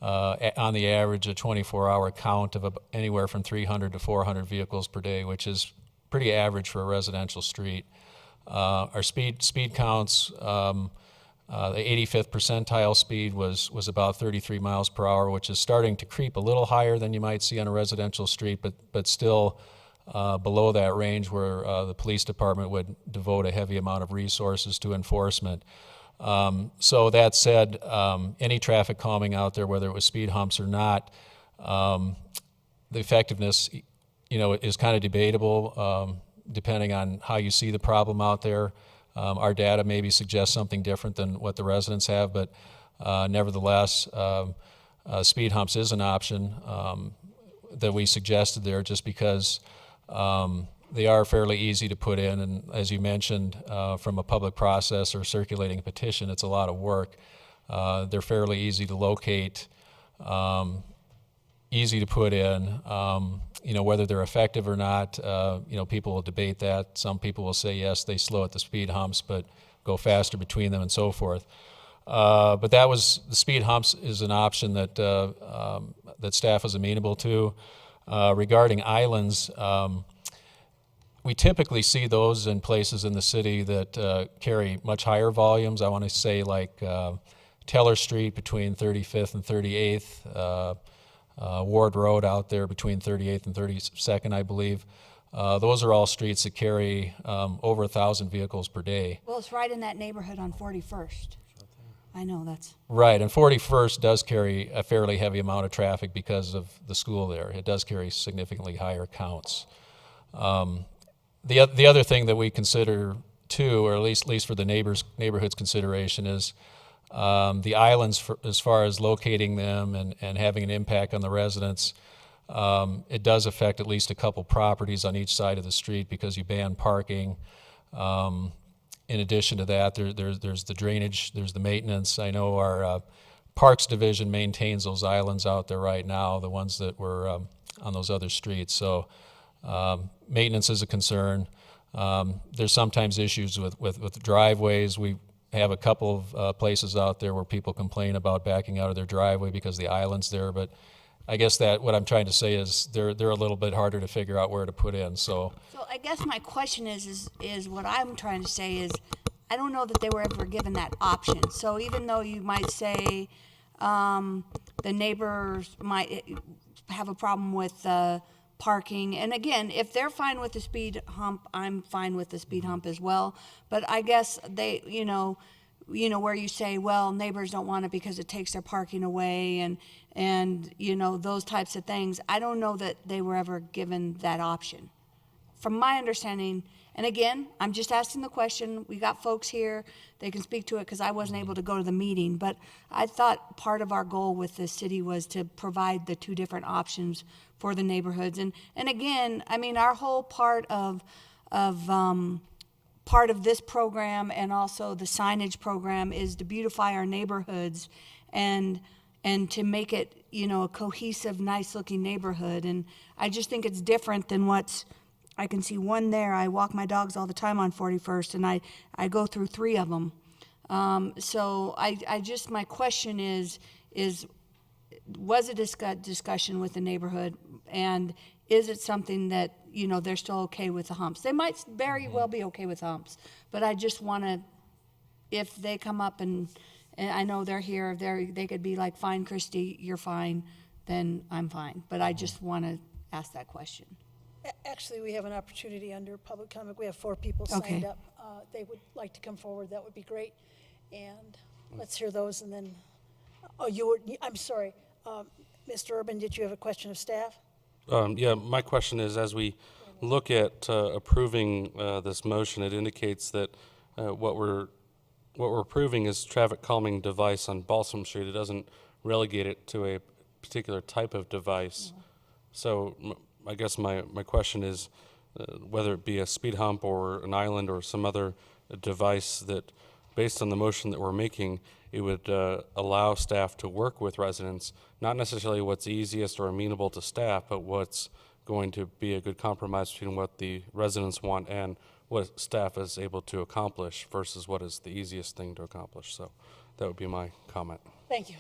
on the average a 24-hour count of anywhere from 300 to 400 vehicles per day, which is pretty average for a residential street. Our speed counts, the 85th percentile speed was about 33 miles per hour, which is starting to creep a little higher than you might see on a residential street, but still below that range where the police department would devote a heavy amount of resources to enforcement. So that said, any traffic calming out there, whether it was speed humps or not, the effectiveness, is kind of debatable depending on how you see the problem out there. Our data maybe suggests something different than what the residents have, but nevertheless, speed humps is an option that we suggested there, just because they are fairly easy to put in, and as you mentioned, from a public process or circulating a petition, it's a lot of work. They're fairly easy to locate. easy to put in. Whether they're effective or not, people will debate that. Some people will say, yes, they slow at the speed humps, but go faster between them and so forth. But the speed humps is an option that that staff is amenable to. Regarding islands, we typically see those in places in the city that carry much higher volumes. I want to say like Teller Street between 35th and 38th, Ward Road out there between 38th and 32nd, I believe. Those are all streets that carry over 1,000 vehicles per day. Well, it's right in that neighborhood on 41st. I know that's. Right, and 41st does carry a fairly heavy amount of traffic because of the school there. It does carry significantly higher counts. The other thing that we consider too, or at least for the neighborhood's consideration, is the islands, as far as locating them and having an impact on the residents. It does affect at least a couple properties on each side of the street because you ban parking. In addition to that, there's the drainage, there's the maintenance. I know our Parks Division maintains those islands out there right now, the ones that were on those other streets. So maintenance is a concern. There's sometimes issues with driveways. We have a couple of places out there where people complain about backing out of their driveway because the island's there, but I guess that what I'm trying to say is they're a little bit harder to figure out where to put in. So I guess my question is what I'm trying to say is I don't know that they were ever given that option. So even though you might say the neighbors might have a problem with parking, and again, if they're fine with the speed hump, I'm fine with the speed hump as well. But I guess they, where you say, well, neighbors don't want it because it takes their parking away and those types of things. I don't know that they were ever given that option. From my understanding, and again, I'm just asking the question. We got folks here. They can speak to it because I wasn't able to go to the meeting. But I thought part of our goal with the city was to provide the two different options for the neighborhoods. And again, I mean, our whole part of this program and also the signage program is to beautify our neighborhoods and to make it, a cohesive, nice-looking neighborhood. And I just think it's different than I can see one there. I walk my dogs all the time on 41st, and I go through 3 of them. So my question is was a discussion with the neighborhood, and is it something that, they're still okay with the humps? They might very well be okay with humps, but I just want to, if they come up and I know they're here, they could be like, fine, Christy, you're fine, then I'm fine. But I just want to ask that question. Actually, we have an opportunity under public comment. We have 4 people signed up. They would like to come forward. That would be great. And let's hear those. And then, I'm sorry. Mr. Urban, did you have a question of staff? Yeah, my question is, as we look at approving this motion, it indicates that what we're approving is traffic calming device on Balsam Street. It doesn't relegate it to a particular type of device. So I guess my question is whether it be a speed hump or an island or some other device that, based on the motion that we're making, it would allow staff to work with residents, not necessarily what's easiest or amenable to staff, but what's going to be a good compromise between what the residents want and what staff is able to accomplish versus what is the easiest thing to accomplish. So that would be my comment. Thank you.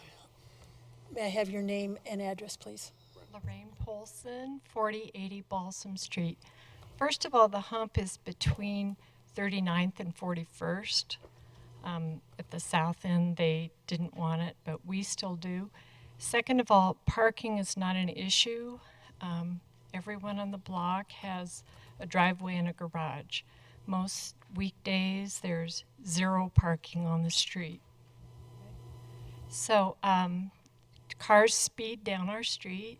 May I have your name and address, please? Lorraine Polson, 4080 Balsam Street. First of all, the hump is between 39th and 41st. At the south end, they didn't want it, but we still do. Second of all, parking is not an issue. Everyone on the block has a driveway and a garage. Most weekdays, there's 0 parking on the street. So cars speed down our street.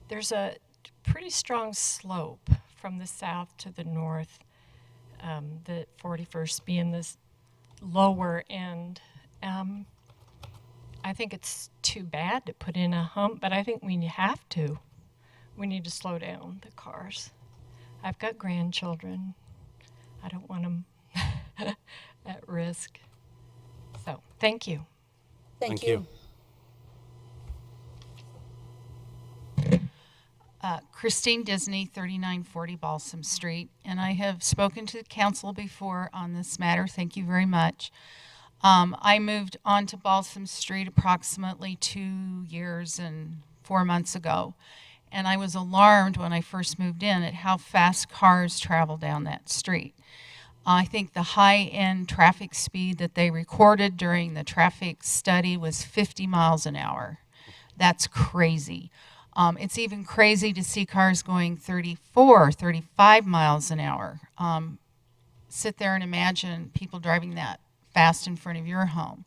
There's a pretty strong slope from the south to the north, the 41st being this lower end. I think it's too bad to put in a hump, but I think we have to. We need to slow down the cars. I've got grandchildren. I don't want them at risk. So, thank you. Thank you. Christine Disney, 3940 Balsam Street, and I have spoken to the council before on this matter. Thank you very much. I moved onto Balsam Street approximately 2 years and 4 months ago, and I was alarmed when I first moved in at how fast cars travel down that street. I think the high-end traffic speed that they recorded during the traffic study was 50 miles an hour. That's crazy. It's even crazy to see cars going 34, 35 miles an hour. Sit there and imagine people driving that fast in front of your home.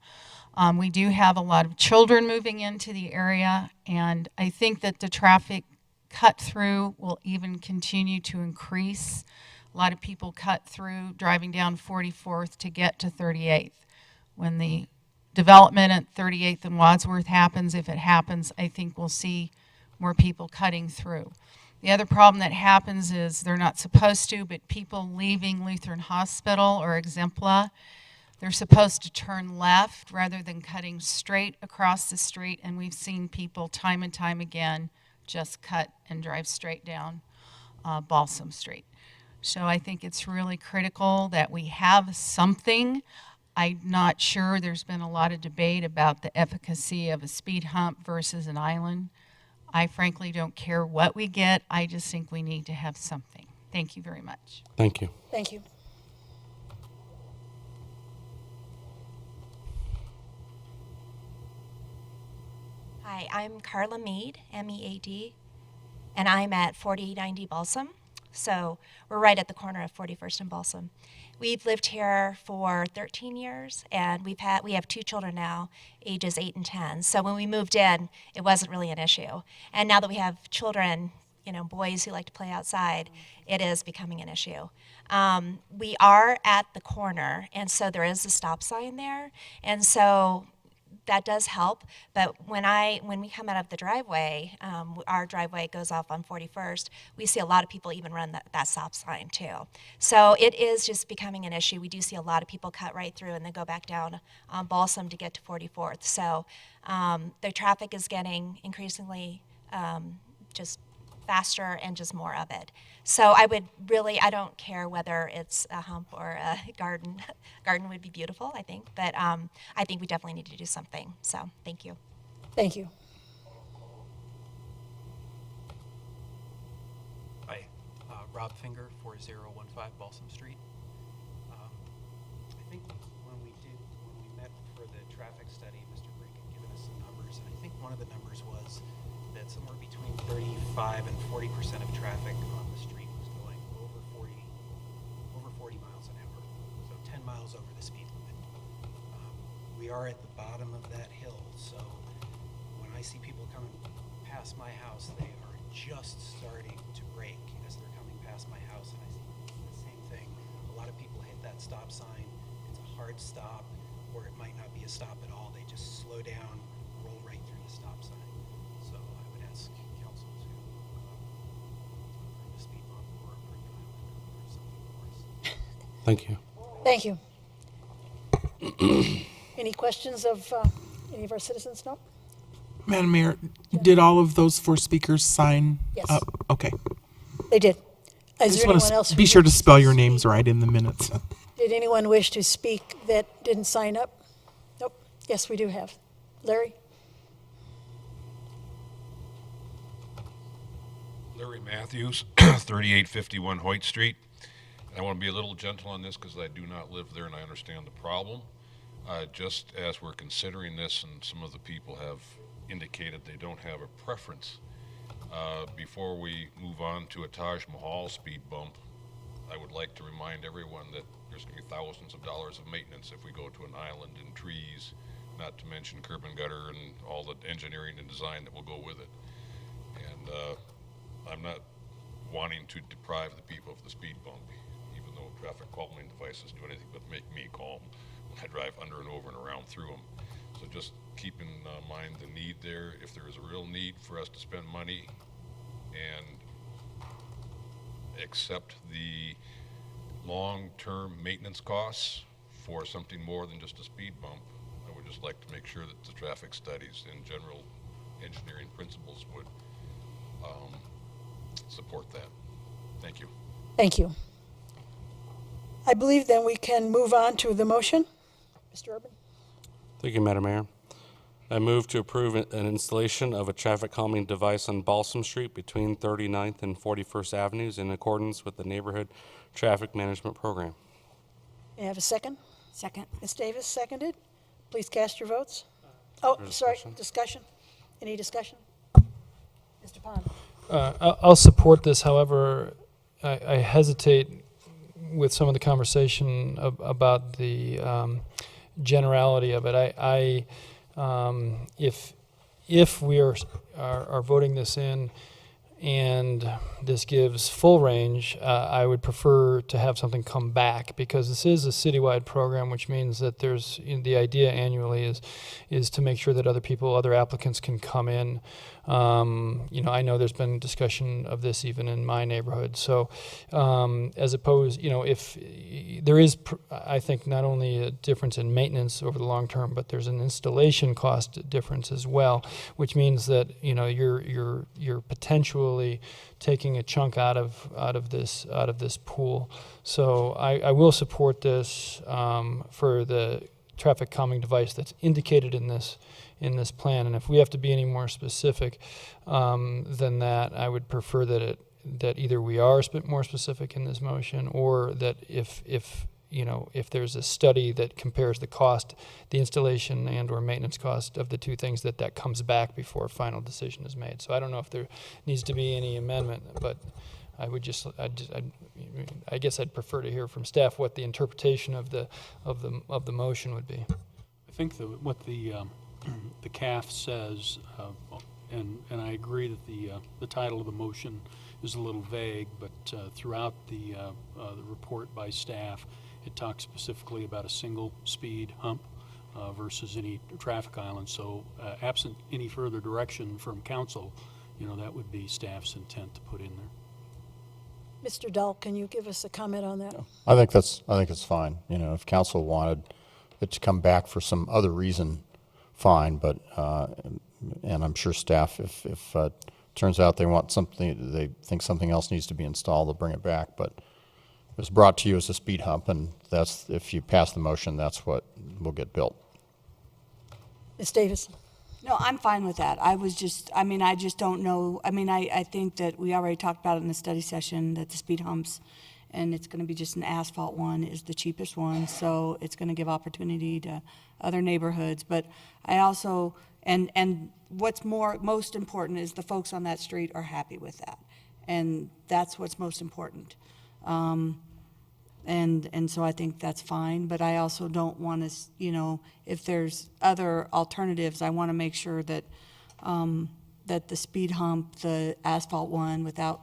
We do have a lot of children moving into the area, and I think that the traffic cut through will even continue to increase. A lot of people cut through driving down 44th to get to 38th. When the development at 38th and Wadsworth happens, if it happens, I think we'll see more people cutting through. The other problem that happens is they're not supposed to, but people leaving Lutheran Hospital or Exempla, they're supposed to turn left rather than cutting straight across the street, and we've seen people time and time again just cut and drive straight down Balsam Street. So I think it's really critical that we have something. I'm not sure, there's been a lot of debate about the efficacy of a speed hump versus an island. I frankly don't care what we get, I just think we need to have something. Thank you very much. Thank you. Thank you. Hi, I'm Carla Mead, M-E-A-D, and I'm at 4090 Balsam. So we're right at the corner of 41st and Balsam. We've lived here for 13 years, and we have 2 children now, ages 8 and 10. So when we moved in, it wasn't really an issue. And now that we have children, boys who like to play outside, it is becoming an issue. We are at the corner, and so there is a stop sign there, and so that does help. But when we come out of the driveway, our driveway goes off on 41st, we see a lot of people even run that stop sign too. So it is just becoming an issue. We do see a lot of people cut right through and then go back down Balsam to get to 44th. So the traffic is getting increasingly just faster and just more of it. So I don't care whether it's a hump or a garden. Garden would be beautiful, I think, but I think we definitely need to do something. So thank you. Thank you. Hi, Rob Finger, 4015 Balsam Street. I think when we met for the traffic study, Mr. Brink had given us some numbers, and I think one of the numbers was that somewhere between 35 and 40% of traffic on the street was going over 40 miles an hour, so 10 miles over the speed limit. We are at the bottom of that hill, so when I see people coming past my house, they are just starting to brake as they're coming past my house, and I see the same thing. A lot of people hit that stop sign. It's a hard stop, or it might not be a stop at all. They just slow down, roll right through the stop sign. So I would ask council to approve the speed bump or approve the island or something for us. Thank you. Thank you. Any questions of any of our citizens? No? Madam Mayor, did all of those 4 speakers sign Yes. up? Okay. They did. I Is just there want anyone else? to who be sure to wishes spell your speak? names right in the minutes. Did anyone wish to speak that didn't sign up? Nope. Yes, we do have. Larry? Larry Matthews, 3851 Hoyt Street. And I want to be a little gentle on this because I do not live there and I understand the problem. Just as we're considering this, and some of the people have indicated they don't have a preference, before we move on to a Taj Mahal speed bump, I would like to remind everyone that there's going to be thousands of dollars of maintenance if we go to an island and trees, not to mention curb and gutter and all the engineering and design that will go with it. And I'm not wanting to deprive the people of the speed bump, even though traffic calming devices do anything but make me calm when I drive under and over and around through them. So just keep in mind the need there. If there is a real need for us to spend money and accept the long-term maintenance costs for something more than just a speed bump, I would just like to make sure that the traffic studies and general engineering principles would support that. Thank you. Thank you. I believe then we can move on to the motion. Mr. Urban? Thank you, Madam Mayor. I move to approve an installation of a traffic calming device on Balsam Street between 39th and 41st Avenues in accordance with the Neighborhood Traffic Management Program. May I have a second? Second. Ms. Davis, seconded. Please cast your votes. Oh, There's sorry, discussion. discussion? Any discussion? Mr. Pond? I'll support this. However, I hesitate with some of the conversation about the generality of it. If we are voting this in and this gives full range, I would prefer to have something come back, because this is a citywide program, which means that there's the idea annually is to make sure that other applicants can come in. I know there's been discussion of this even in my neighborhood. So, as opposed, if there is, I think, not only a difference in maintenance over the long term, but there's an installation cost difference as well, which means that you're potentially taking a chunk out of this pool. So I will support this for the traffic calming device that's indicated in this plan. And if we have to be any more specific than that, I would prefer that either we are a bit more specific in this motion, or that if there's a study that compares the cost, the installation and or maintenance cost of the two things, that comes back before a final decision is made. So I don't know if there needs to be any amendment, but I guess I'd prefer to hear from staff what the interpretation of the motion would be. I think what the CAF says, and I agree that the title of the motion is a little vague, but throughout the report by staff, it talks specifically about a single speed hump versus any traffic island. So absent any further direction from council, that would be staff's intent to put in there. Mr. Dahl, can you give us a comment on that? I think it's fine. If council wanted it to come back for some other reason, fine. But and I'm sure staff, if it turns out they think something else needs to be installed, they'll bring it back. But it was brought to you as a speed hump, and that's, if you pass the motion, that's what will get built. Ms. Davis? No, I'm fine with that. I just don't know. I think that we already talked about it in the study session, that the speed humps, and it's going to be just an asphalt one, is the cheapest one. So it's going to give opportunity to other neighborhoods. But I also, and what's most important is the folks on that street are happy with that. And that's what's most important. And so I think that's fine, but I also don't want to, if there's other alternatives, I want to make sure that that the speed hump, the asphalt one, without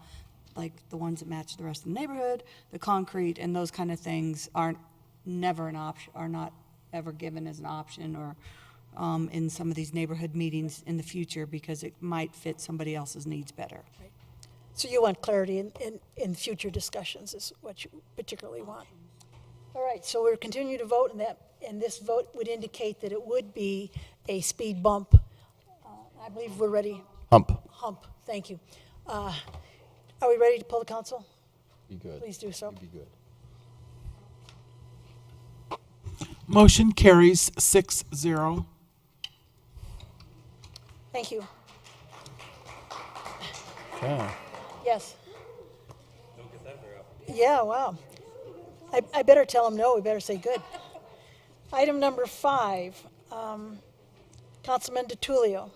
like the ones that match the rest of the neighborhood, the concrete and those kind of things aren't never an option, are not ever given as an option, or in some of these neighborhood meetings in the future, because it might fit somebody else's needs better. So you want clarity in future discussions is what you particularly want. All right, so we're continuing to vote, and this vote would indicate that it would be a speed bump. I believe we're ready. Hump. Thank you. Are we ready to pull the council? Be good. Please do so. Be good. Motion carries 6-0. Thank you. Okay. Yes. Yeah, wow. I better tell them no, we better say good. Item number 5, Councilman DiTullio.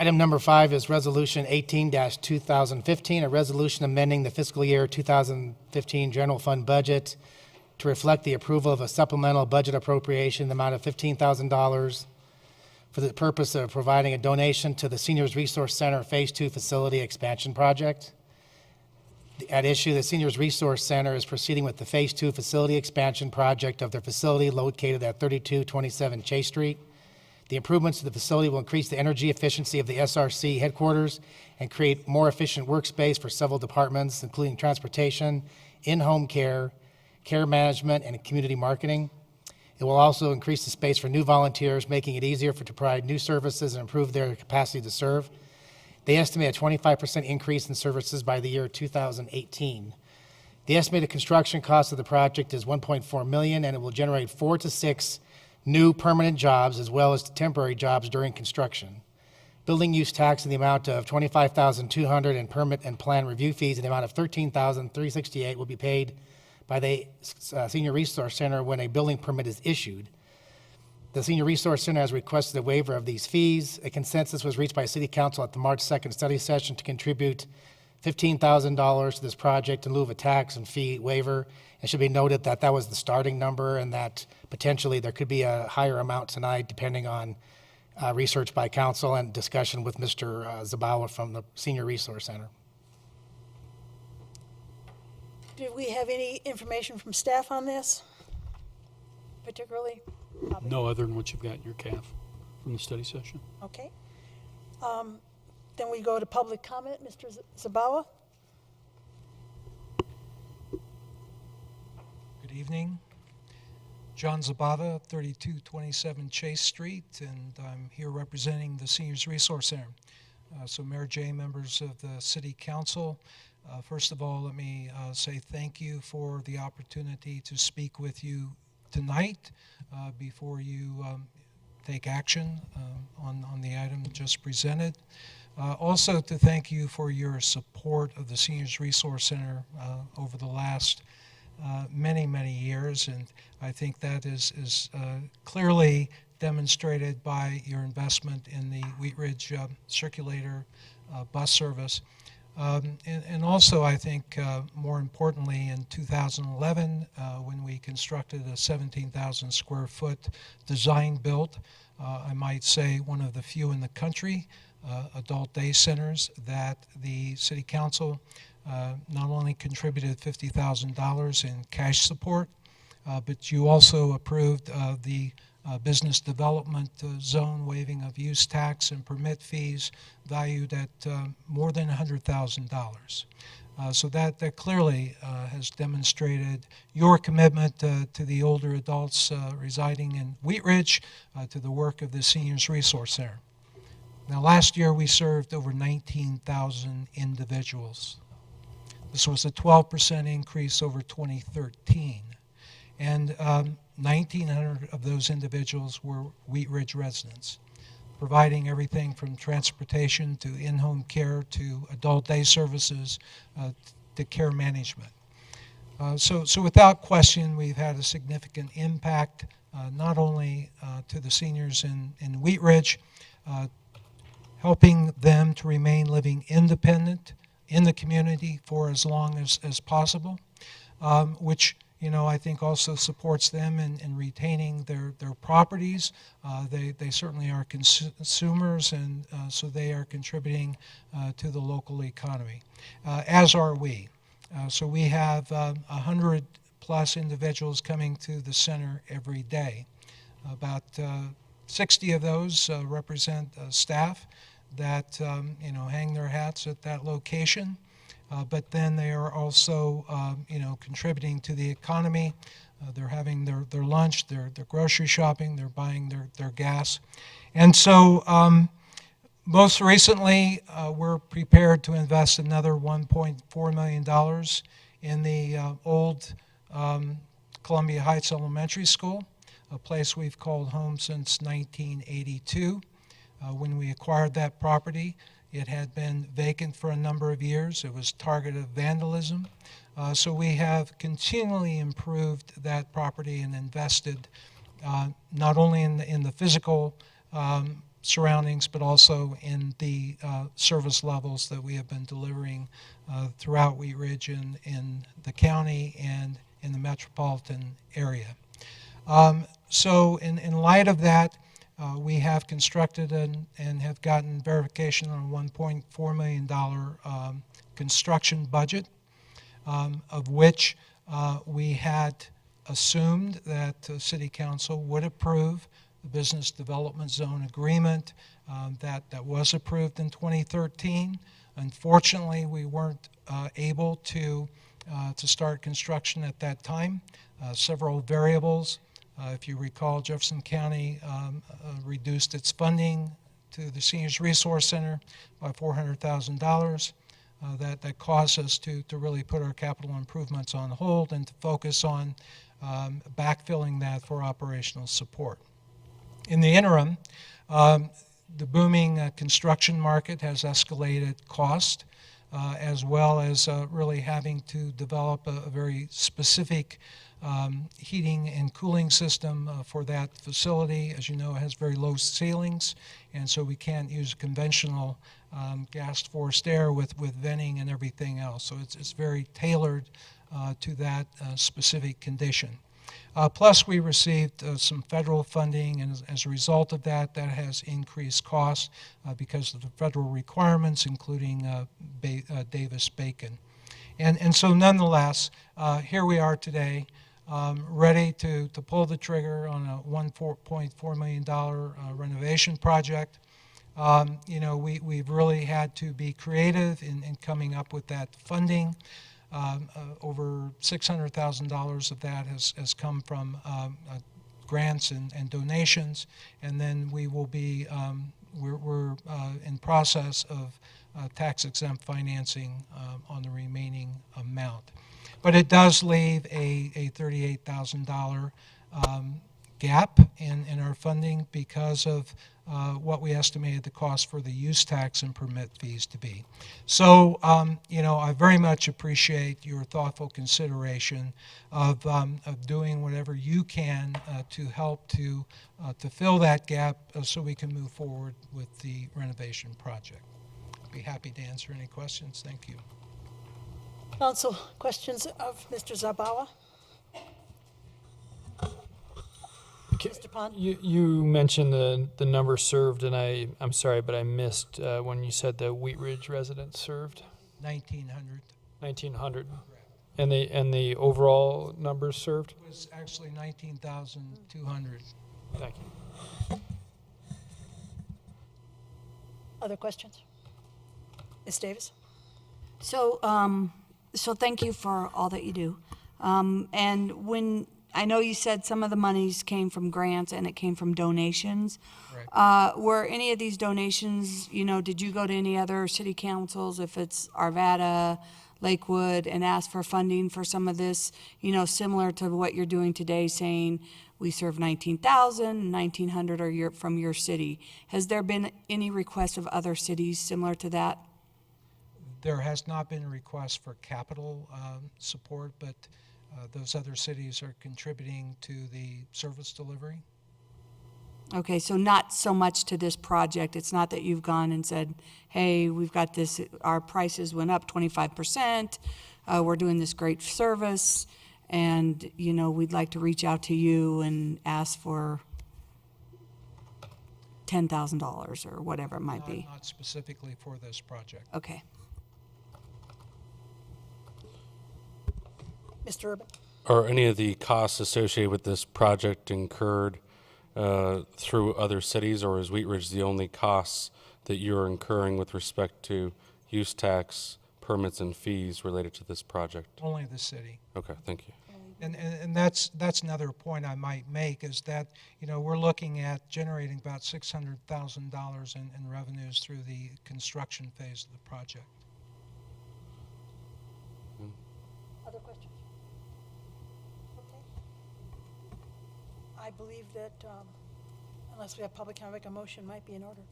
Item number 5 is Resolution 18-2015, a resolution amending the fiscal year 2015 general fund budget to reflect the approval of a supplemental budget appropriation in the amount of $15,000 for the purpose of providing a donation to the Seniors Resource Center Phase 2 facility expansion project. At issue, the Seniors Resource Center is proceeding with the Phase 2 facility expansion project of their facility located at 3227 Chase Street. The improvements to the facility will increase the energy efficiency of the SRC headquarters and create more efficient workspace for several departments, including transportation, in-home care, care management, and community marketing. It will also increase the space for new volunteers, making it easier to provide new services and improve their capacity to serve. They estimate a 25% increase in services by the year 2018. The estimated construction cost of the project is $1.4 million, and it will generate 4 to 6 new permanent jobs as well as temporary jobs during construction. Building use tax in the amount of $25,200 and permit and plan review fees in the amount of $13,368 will be paid by the Senior Resource Center when a building permit is issued. The Senior Resource Center has requested a waiver of these fees. A consensus was reached by City Council at the March 2nd study session to contribute $15,000 to this project in lieu of a tax and fee waiver. It should be noted that that was the starting number and that potentially there could be a higher amount tonight depending on research by council and discussion with Mr. Zabawa from the Senior Resource Center. Do we have any information from staff on this, particularly? No other than what you've got in your CAF from the study session. Okay. Then we go to public comment. Mr. Zabawa? Good evening. John Zabava, 3227 Chase Street, and I'm here representing the Seniors Resource Center. So Mayor Jay, members of the City Council, first of all, let me say thank you for the opportunity to speak with you tonight before you take action on the item just presented. Also to thank you for your support of the Seniors Resource Center over the last many years, and I think that is clearly demonstrated by your investment in the Wheat Ridge Circulator bus service. And also, I think, more importantly, in 2011, when we constructed a 17,000 square foot design-built, I might say one of the few in the country, adult day centers that the City Council not only contributed $50,000 in cash support, but you also approved the business development zone waiving of use tax and permit fees valued at more than $100,000. So that clearly has demonstrated your commitment to the older adults residing in Wheat Ridge, to the work of the Seniors Resource Center. Now, last year we served over 19,000 individuals. This was a 12% increase over 2013. And 1,900 of those individuals were Wheat Ridge residents, providing everything from transportation to in-home care to adult day services to care management. So without question, we've had a significant impact not only to the seniors in Wheat Ridge, helping them to remain living independent in the community for as long as possible, which I think also supports them in retaining their properties. They certainly are consumers, and so they are contributing to the local economy, as are we. So we have 100+ individuals coming to the center every day. About 60 of those represent staff that hang their hats at that location. But then they are also, contributing to the economy. They're having their lunch, their grocery shopping, they're buying their gas. And so most recently, we're prepared to invest another $1.4 million in the old Columbia Heights Elementary School, a place we've called home since 1982. When we acquired that property, it had been vacant for a number of years. It was target of vandalism. So we have continually improved that property and invested not only in the physical surroundings, but also in the service levels that we have been delivering throughout Wheat Ridge in the county and in the metropolitan area. So in light of that, we have constructed and have gotten verification on a $1.4 million construction budget, of which we had assumed that the City Council would approve the Business Development Zone Agreement that was approved in 2013. Unfortunately, we weren't able to start construction at that time. Several variables. If you recall, Jefferson County reduced its funding to the Seniors Resource Center by $400,000. That caused us to really put our capital improvements on hold and to focus on backfilling that for operational support. In the interim, the booming construction market has escalated cost, as well as really having to develop a very specific heating and cooling system for that facility. As you know, it has very low ceilings, and so we can't use conventional gas forced air with venting and everything else. So it's very tailored to that specific condition. Plus, we received some federal funding, and as a result of that, that has increased costs because of the federal requirements, including Davis-Bacon. And so nonetheless, here we are today, ready to pull the trigger on a $1.4 million renovation project. You know, we've really had to be creative in coming up with that funding. Over $600,000 of that has come from grants and donations, and then we will be we're in process of tax-exempt financing on the remaining amount. But it does leave a $38,000 gap in our funding because of what we estimated the cost for the use tax and permit fees to be. So, you know, I very much appreciate your thoughtful consideration of doing whatever you can to help to fill that gap so we can move forward with the renovation project. I'd be happy to answer any questions. Thank you. Council, questions of Mr. Zabawa? Mr. Pond? You mentioned the number served, and I'm sorry, but I missed when you said the Wheat Ridge residents served. 1,900. 1,900. And the overall numbers served? It was actually 19,200. Thank you. Other questions? Ms. Davis? So, so thank you for all that you do. And when I know you said some of the monies came from grants and it came from donations. Right. Were any of these donations, you know, did you go to any other city councils, if it's Arvada, Lakewood, and ask for funding for some of this, you know, similar to what you're doing today, saying we serve 19,000, 1,900 are from your city? Has there been any requests of other cities similar to that? There has not been a request for capital support, but those other cities are contributing to the service delivery. Okay, so not so much to this project. It's not that you've gone and said, hey, we've got this, our prices went up 25%, we're doing this great service, and, you know, we'd like to reach out to you and ask for $10,000 or whatever it might be. Not specifically for this project. Okay. Mr. Urban? Are any of the costs associated with this project incurred through other cities, or is Wheat Ridge the only costs that you're incurring with respect to use tax, permits, and fees related to this project? Only the city. Okay, thank you. And that's another point I might make, is that, you know, we're looking at generating about $600,000 in revenues through the construction phase of the project. Other questions? Okay. I believe that unless we have public comment, a motion might be in order.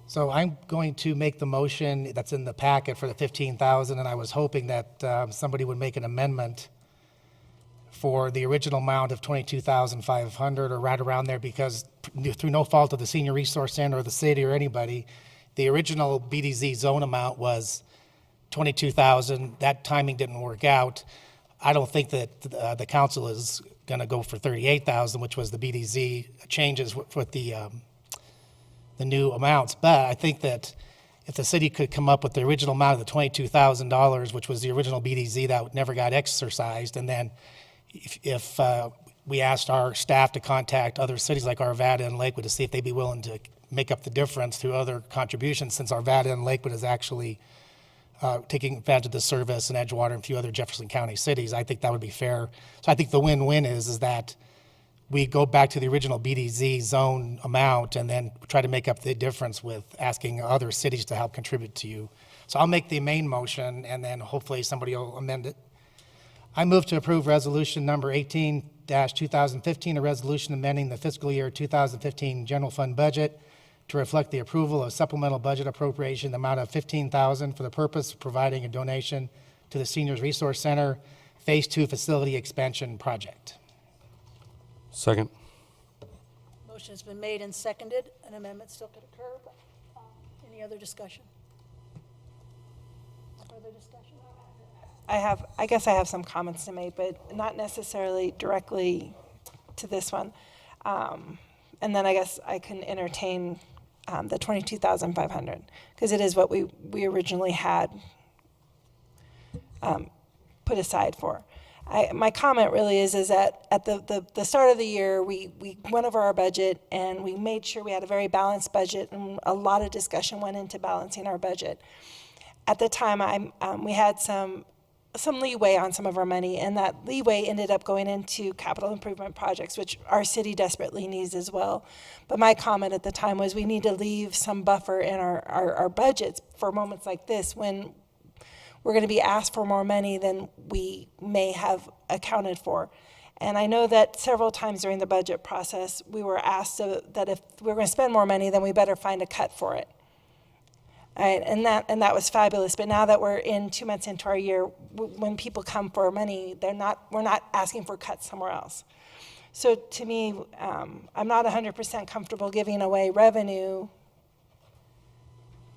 So I'm going to make the motion that's in the packet for the 15,000, and I was hoping that somebody would make an amendment for the original amount of 22,500 or right around there, because through no fault of the Senior Resource Center or the city or anybody, the original BDZ zone amount was 22,000. That timing didn't work out. I don't think that the council is going to go for 38,000, which was the BDZ changes with the new amounts. But I think that if the city could come up with the original amount of the $22,000, which was the original BDZ that never got exercised, and then if we asked our staff to contact other cities like Arvada and Lakewood to see if they'd be willing to make up the difference through other contributions, since Arvada and Lakewood is actually taking advantage of the service, and Edgewater and a few other Jefferson County cities, I think that would be fair. So I think the win-win is that we go back to the original BDZ zone amount and then try to make up the difference with asking other cities to help contribute to you. So I'll make the main motion, and then hopefully somebody will amend it. I move to approve resolution number 18-2015, a resolution amending the fiscal year 2015 general fund budget to reflect the approval of supplemental budget appropriation in the amount of $15,000 for the purpose of providing a donation to the Seniors Resource Center Phase 2 facility expansion project. Second. Motion has been made and seconded. An amendment still could occur, but any other discussion? Further discussion? I guess I have some comments to make, but not necessarily directly to this one. And then I guess I can entertain the $22,500 because it is what we originally had put aside for. My comment really is that at the start of the year, we went over our budget and we made sure we had a very balanced budget, and a lot of discussion went into balancing our budget. At the time, we had some leeway on some of our money, and that leeway ended up going into capital improvement projects, which our city desperately needs as well. But my comment at the time was we need to leave some buffer in our budgets for moments like this when we're going to be asked for more money than we may have accounted for. And I know that several times during the budget process, we were asked that if we're going to spend more money, then we better find a cut for it. Right, and that was fabulous. But now that we're in 2 months into our year, when people come for money, we're not asking for cuts somewhere else. So to me, I'm not 100% comfortable giving away revenue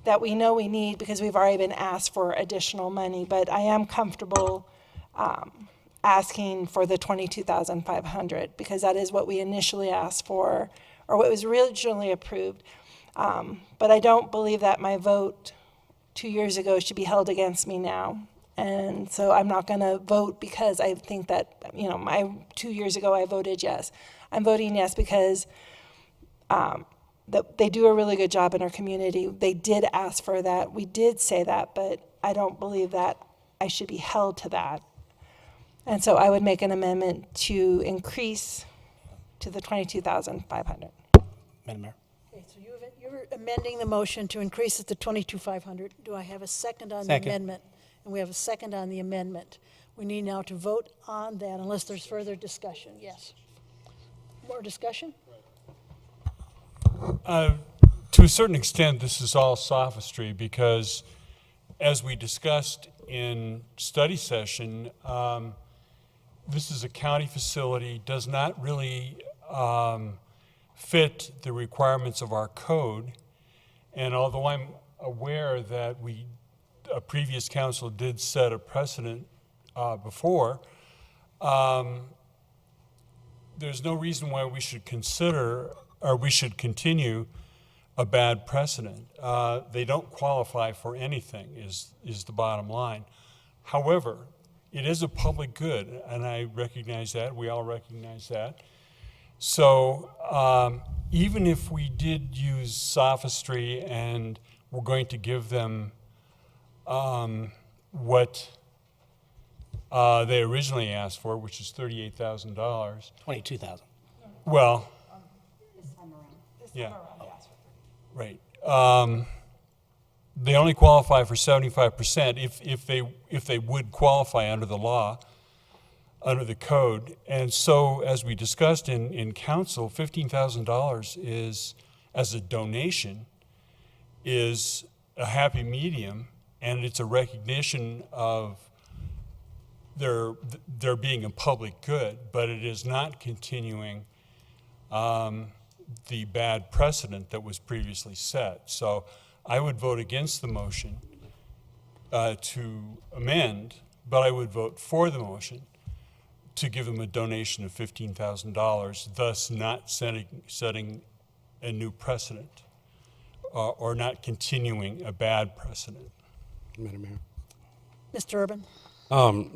that we know we need because we've already been asked for additional money. But I am comfortable asking for the $22,500 because that is what we initially asked for, or what was originally approved. But I don't believe that my vote 2 years ago should be held against me now. And so I'm not going to vote because I think that, 2 years ago I voted yes. I'm voting yes because they do a really good job in our community. They did ask for that. We did say that, but I don't believe that I should be held to that. And so I would make an amendment to increase to the $22,500. Madam Mayor. Okay, so you're amending the motion to increase it to $22,500. Do I have a second on the Second. amendment? And we have a second on the amendment. We need now to vote on that unless there's further discussion. Yes. More discussion? To a certain extent, this is all sophistry because, as we discussed in study session, this is a county facility, does not really fit the requirements of our code. And although I'm aware that a previous council did set a precedent before, there's no reason why we should consider or we should continue a bad precedent. They don't qualify for anything is the bottom line. However, it is a public good, and I recognize that. We all recognize that. So even if we did use sophistry and we're going to give them what they originally asked for, which is $38,000. $22,000. Well, yeah, right. They only qualify for 75% if they would qualify under the law, under the code. And so, as we discussed in council, $15,000 is, as a donation, is a happy medium, and it's a recognition of there being a public good, but it is not continuing the bad precedent that was previously set. So I would vote against the motion to amend, but I would vote for the motion to give them a donation of $15,000, thus not setting a new precedent or not continuing a bad precedent. Madam Mayor. Mr. Urban?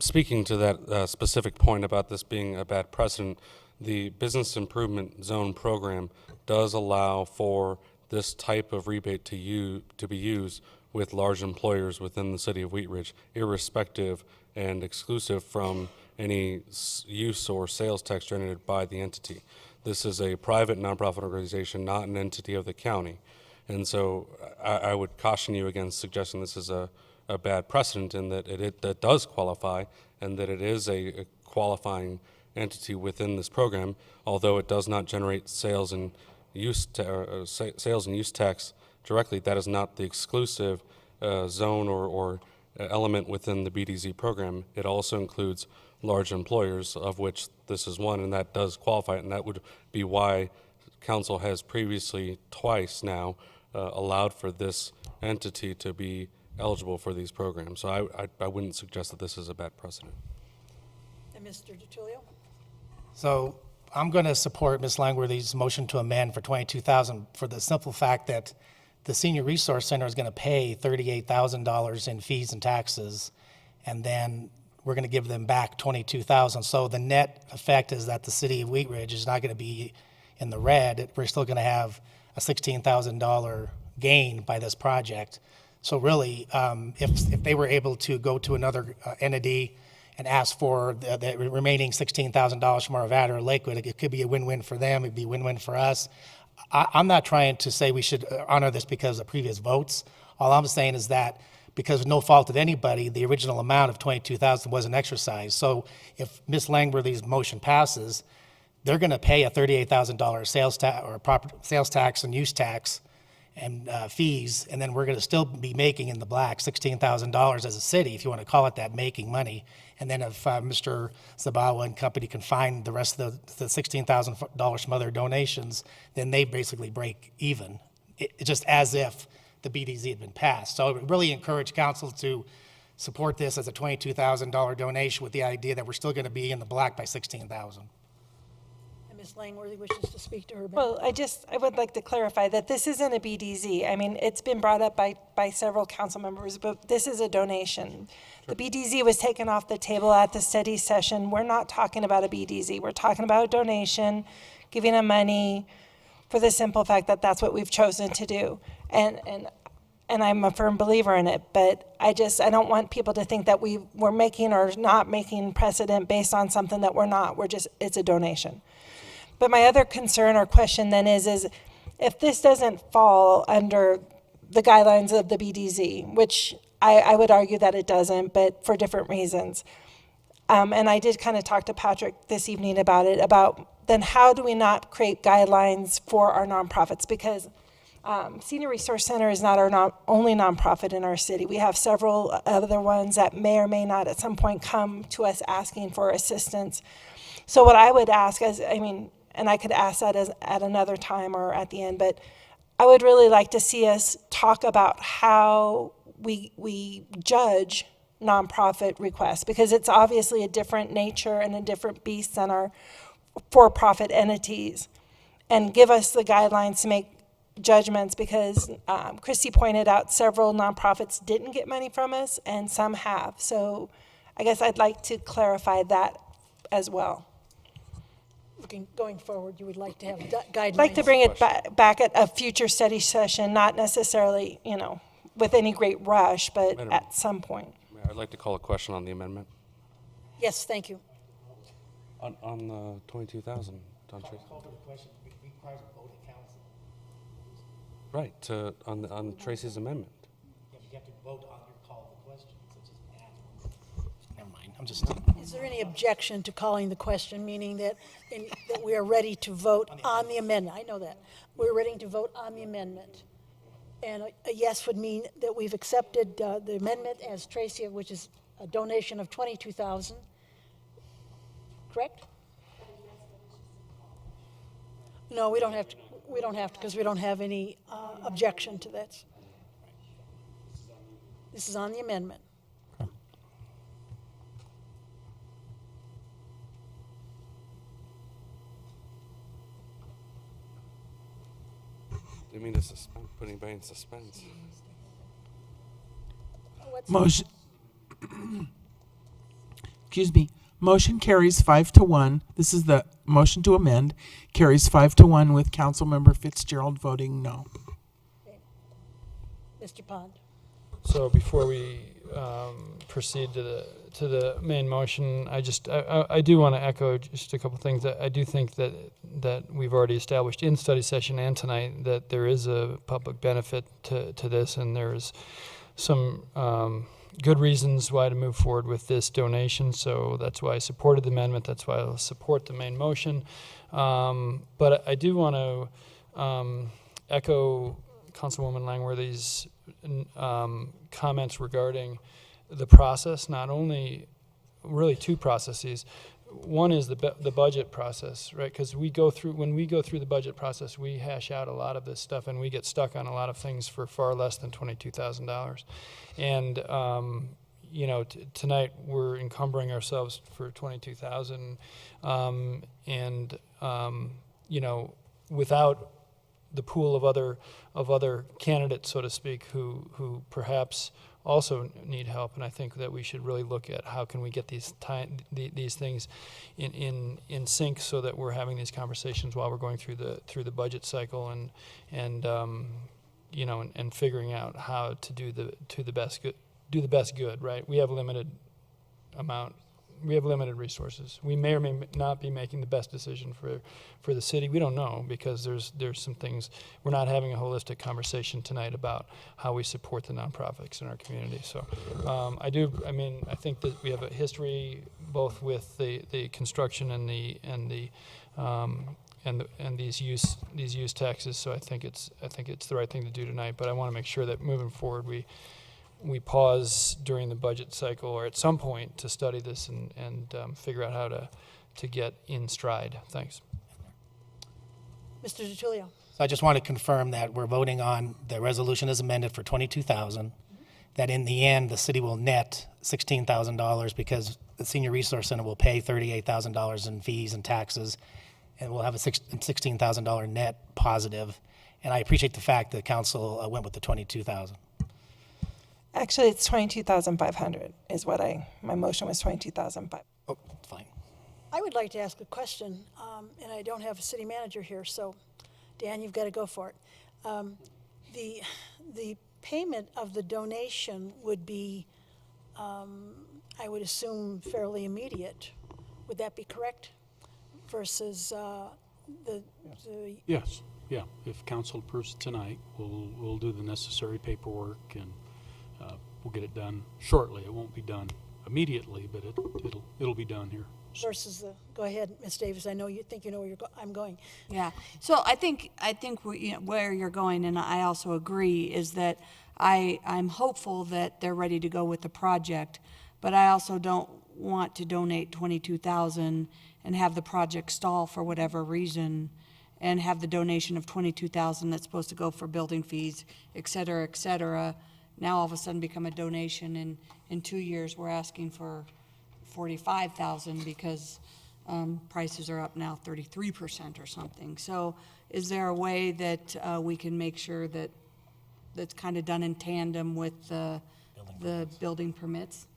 Speaking to that specific point about this being a bad precedent, the Business Improvement Zone program does allow for this type of rebate to be used with large employers within the city of Wheat Ridge, irrespective and exclusive from any use or sales tax generated by the entity. This is a private nonprofit organization, not an entity of the county. And so I would caution you against suggesting this is a bad precedent, in that that does qualify, and that it is a qualifying entity within this program, although it does not generate sales and use tax directly. That is not the exclusive zone or element within the BDZ program. It also includes large employers, of which this is one, and that does qualify, and that would be why council has previously twice now allowed for this entity to be eligible for these programs. So I wouldn't suggest that this is a bad precedent. And Mr. DiTullio? So I'm going to support Ms. Langworthy's motion to amend for $22,000 for the simple fact that the Senior Resource Center is going to pay $38,000 in fees and taxes, and then we're going to give them back $22,000. So the net effect is that the city of Wheat Ridge is not going to be in the red. We're still going to have a $16,000 gain by this project. So really, if they were able to go to another entity and ask for the remaining $16,000 from Arvada or Lakewood, it could be a win-win for them. It'd be a win-win for us. I'm not trying to say we should honor this because of previous votes. All I'm saying is that because of no fault of anybody, the original amount of $22,000 wasn't exercised. So if Ms. Langworthy's motion passes, they're going to pay a $38,000 sales tax or sales tax and use tax and fees, and then we're going to still be making in the black $16,000 as a city, if you want to call it that, making money. And then if Mr. Zabawa and company can find the rest of the $16,000 from other donations, then they basically break even. It's just as if the BDZ had been passed. So I would really encourage council to support this as a $22,000 donation with the idea that we're still going to be in the black by $16,000. And Ms. Langworthy wishes to speak to her. Well, I would like to clarify that this isn't a BDZ. I mean, it's been brought up by several council members, but this is a donation. The BDZ was taken off the table at the study session. We're not talking about a BDZ. We're talking about a donation, giving them money for the simple fact that that's what we've chosen to do. And I'm a firm believer in it, but I don't want people to think that we're making or not making precedent based on something that we're not. It's a donation. But my other concern or question then is if this doesn't fall under the guidelines of the BDZ, which I would argue that it doesn't, but for different reasons. And I did kind of talk to Patrick this evening about it, about then how do we not create guidelines for our nonprofits? Because Senior Resource Center is not our only nonprofit in our city. We have several other ones that may or may not at some point come to us asking for assistance. So what I would ask and I could ask that at another time or at the end, but I would really like to see us talk about how we judge nonprofit requests, because it's obviously a different nature and a different beast than our for-profit entities, and give us the guidelines to make judgments, because Christy pointed out several nonprofits didn't get money from us and some have. So I guess I'd like to clarify that as well. Going forward, you would like to have guidelines? I'd like to bring it back at a future study session, not necessarily, with any great rush, but at some point. I'd like to call a question on the amendment. Yes, thank you. On the 22,000, Don Tracy. Right, on Tracy's amendment. Yeah, but you have to vote on your call of the question. Never mind, I'm just... Is there any objection to calling the question, meaning that we are ready to vote on the amendment? I know that. We're ready to vote on the amendment. And a yes would mean that we've accepted the amendment as Tracy, which is a donation of $22,000. Correct? No, we don't have to. We don't have to, because we don't have any objection to that. This is on the amendment. Didn't mean to put anybody in suspense. Motion. Excuse me. Motion carries 5-1. This is the motion to amend. Carries 5-1 with Councilmember Fitzgerald voting no. Okay. Mr. Pond. So before we proceed to the main motion, I do want to echo just a couple things. I do think that we've already established in study session and tonight that there is a public benefit to this, and there's some good reasons why to move forward with this donation. So that's why I supported the amendment. That's why I'll support the main motion. But I do want to echo Councilwoman Langworthy's comments regarding the process, not only really two processes. One is the budget process, right? Because when we go through the budget process, we hash out a lot of this stuff, and we get stuck on a lot of things for far less than $22,000. And tonight we're encumbering ourselves for $22,000, without the pool of other candidates, so to speak, who perhaps also need help. And I think that we should really look at how can we get these things in sync, so that we're having these conversations while we're going through the budget cycle and figuring out how to do the best good, right? We have limited resources. We may or may not be making the best decision for the city. We don't know, because there's some things. We're not having a holistic conversation tonight about how we support the nonprofits in our community. So I think that we have a history both with the construction and these use taxes. So I think it's the right thing to do tonight. But I want to make sure that moving forward we pause during the budget cycle or at some point to study this and figure out how to get in stride. Thanks. Mr. DiTullio. So I just want to confirm that we're voting on the resolution as amended for $22,000, that in the end, the city will net $16,000 because the Senior Resource Center will pay $38,000 in fees and taxes, and we'll have a $16,000 net positive. And I appreciate the fact that council went with the $22,000. Actually, it's 22,500 is what my motion was 22,500. Oh, fine. I would like to ask a question, and I don't have a city manager here, so Dan, you've got to go for it. The payment of the donation would be, I would assume, fairly immediate. Would that be correct? Versus the Yes, yeah. If council approves it tonight, we'll do the necessary paperwork and we'll get it done shortly. It won't be done immediately, but it'll be done here. versus the, go ahead, Ms. Davis, I know you think you know where I'm going. Yeah. So I think where you're going, and I also agree, is that I'm hopeful that they're ready to go with the project, but I also don't want to donate $22,000 and have the project stall for whatever reason, and have the donation of $22,000 that's supposed to go for building fees, et cetera, now all of a sudden become a donation, and in 2 years we're asking for $45,000 because prices are up now 33% or something. So is there a way that we can make sure that that's kind of done in tandem with the building permits?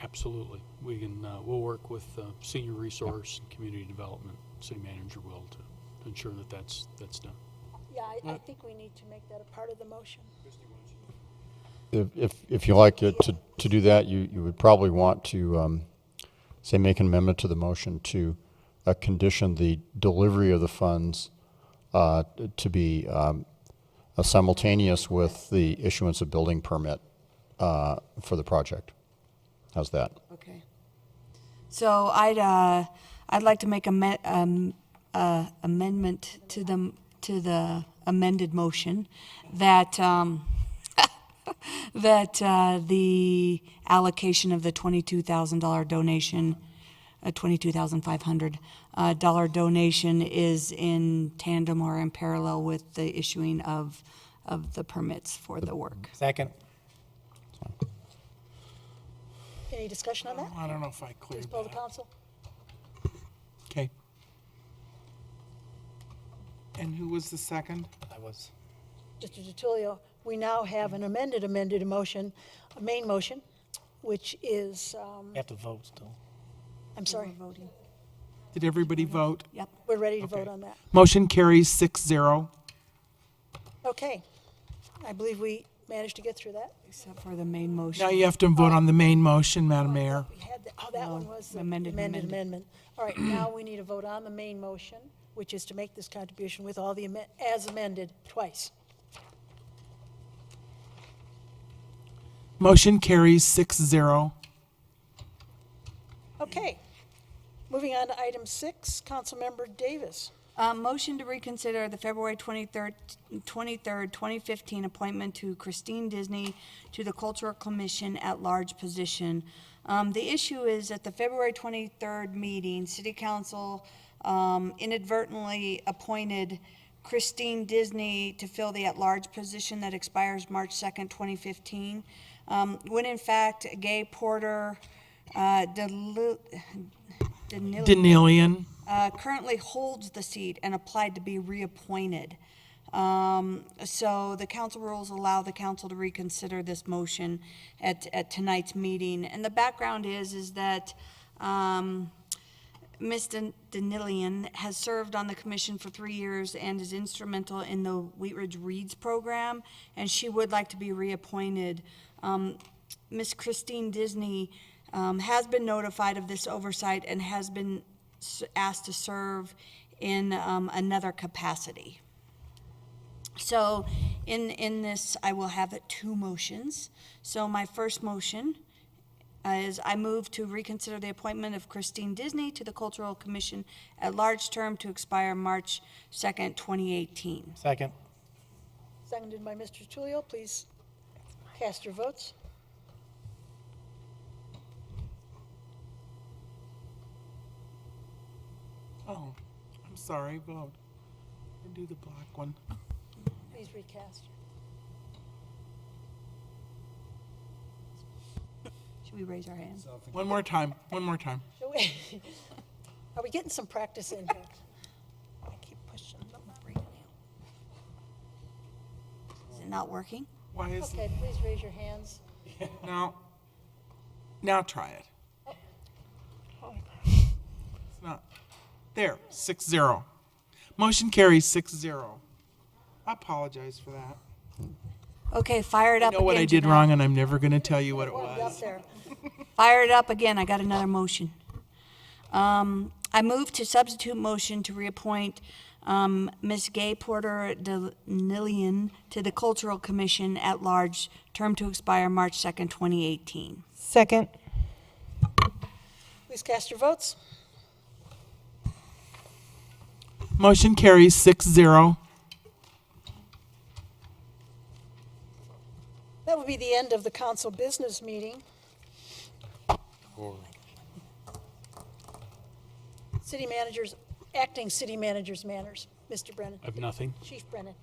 Absolutely. We can, we'll work with Senior Resource and Community Development. City Manager will to ensure that that's done. Yeah, I think we need to make that a part of the motion. If you like it to do that, you would probably want to say make an amendment to the motion to condition the delivery of the funds to be simultaneous with the issuance of building permit for the project. How's that? Okay. So I'd like to make amendment to the amended motion that that the allocation of the $22,000 donation, $22,500 donation is in tandem or in parallel with the issuing of the permits for the work. Second. Any discussion on that? I don't know if I cleared Please poll the that. council. Okay. And who was the second? I was. Mr. DiTullio, we now have an amended motion, a main motion, which is, We have to vote still. I'm sorry, Voting. Did everybody vote? Yep. we're ready to Okay. vote on that. Motion carries 6-0. Okay. I believe we manage to get through that? Except for the main motion. Now you have to vote on the main motion, Madam Mayor. We had that, oh, that one was the amended amended amendment. amendment. All right, now we need to vote on the main motion, which is to make this contribution with all the as amended twice. Motion carries 6-0. Okay. Moving on to item 6, Councilmember Davis. Motion to reconsider the February 23rd, 2015 appointment to Christine Disney to the Cultural Commission at Large position. The issue is at the February 23rd meeting, City Council inadvertently appointed Christine Disney to fill the at-large position that expires March 2nd, 2015, when in fact Gay Porter Denilian. Currently holds the seat and applied to be reappointed. So the council rules allow the council to reconsider this motion at tonight's meeting. And the background is that Ms. Denilian has served on the commission for 3 years and is instrumental in the Wheat Ridge Reads program, and she would like to be reappointed. Ms. Christine Disney has been notified of this oversight and has been asked to serve in another capacity. So in this, I will have 2 motions. So my first motion is I move to reconsider the appointment of Christine Disney to the Cultural Commission at large term to expire March 2nd, 2018. Second. Seconded by Mr. Tullio. Please cast your votes. Oh, I'm sorry, vote. And do the black one. Please recast. Should we raise our hands? One more time, one more time. Shall we- Are we getting some practice in here? I keep pushing. Is it not working? Why is, Okay, please raise your hands. now try it. It's not, there, 6-0. Motion carries 6-0. I apologize for that. Okay, fire it I up know what I again, did Jeanette. wrong, and I'm never going to tell you what it Warmed up was. there. Fire it up again. I got another motion. I move to substitute motion to reappoint Ms. Gay Porter Denilian to the Cultural Commission at large, term to expire March 2nd, 2018. Second. Please cast your votes. Motion carries 6-0. That will be the end of the council business meeting. City managers, acting city managers manners. Mr. Brennan. I have nothing. Chief Brennan.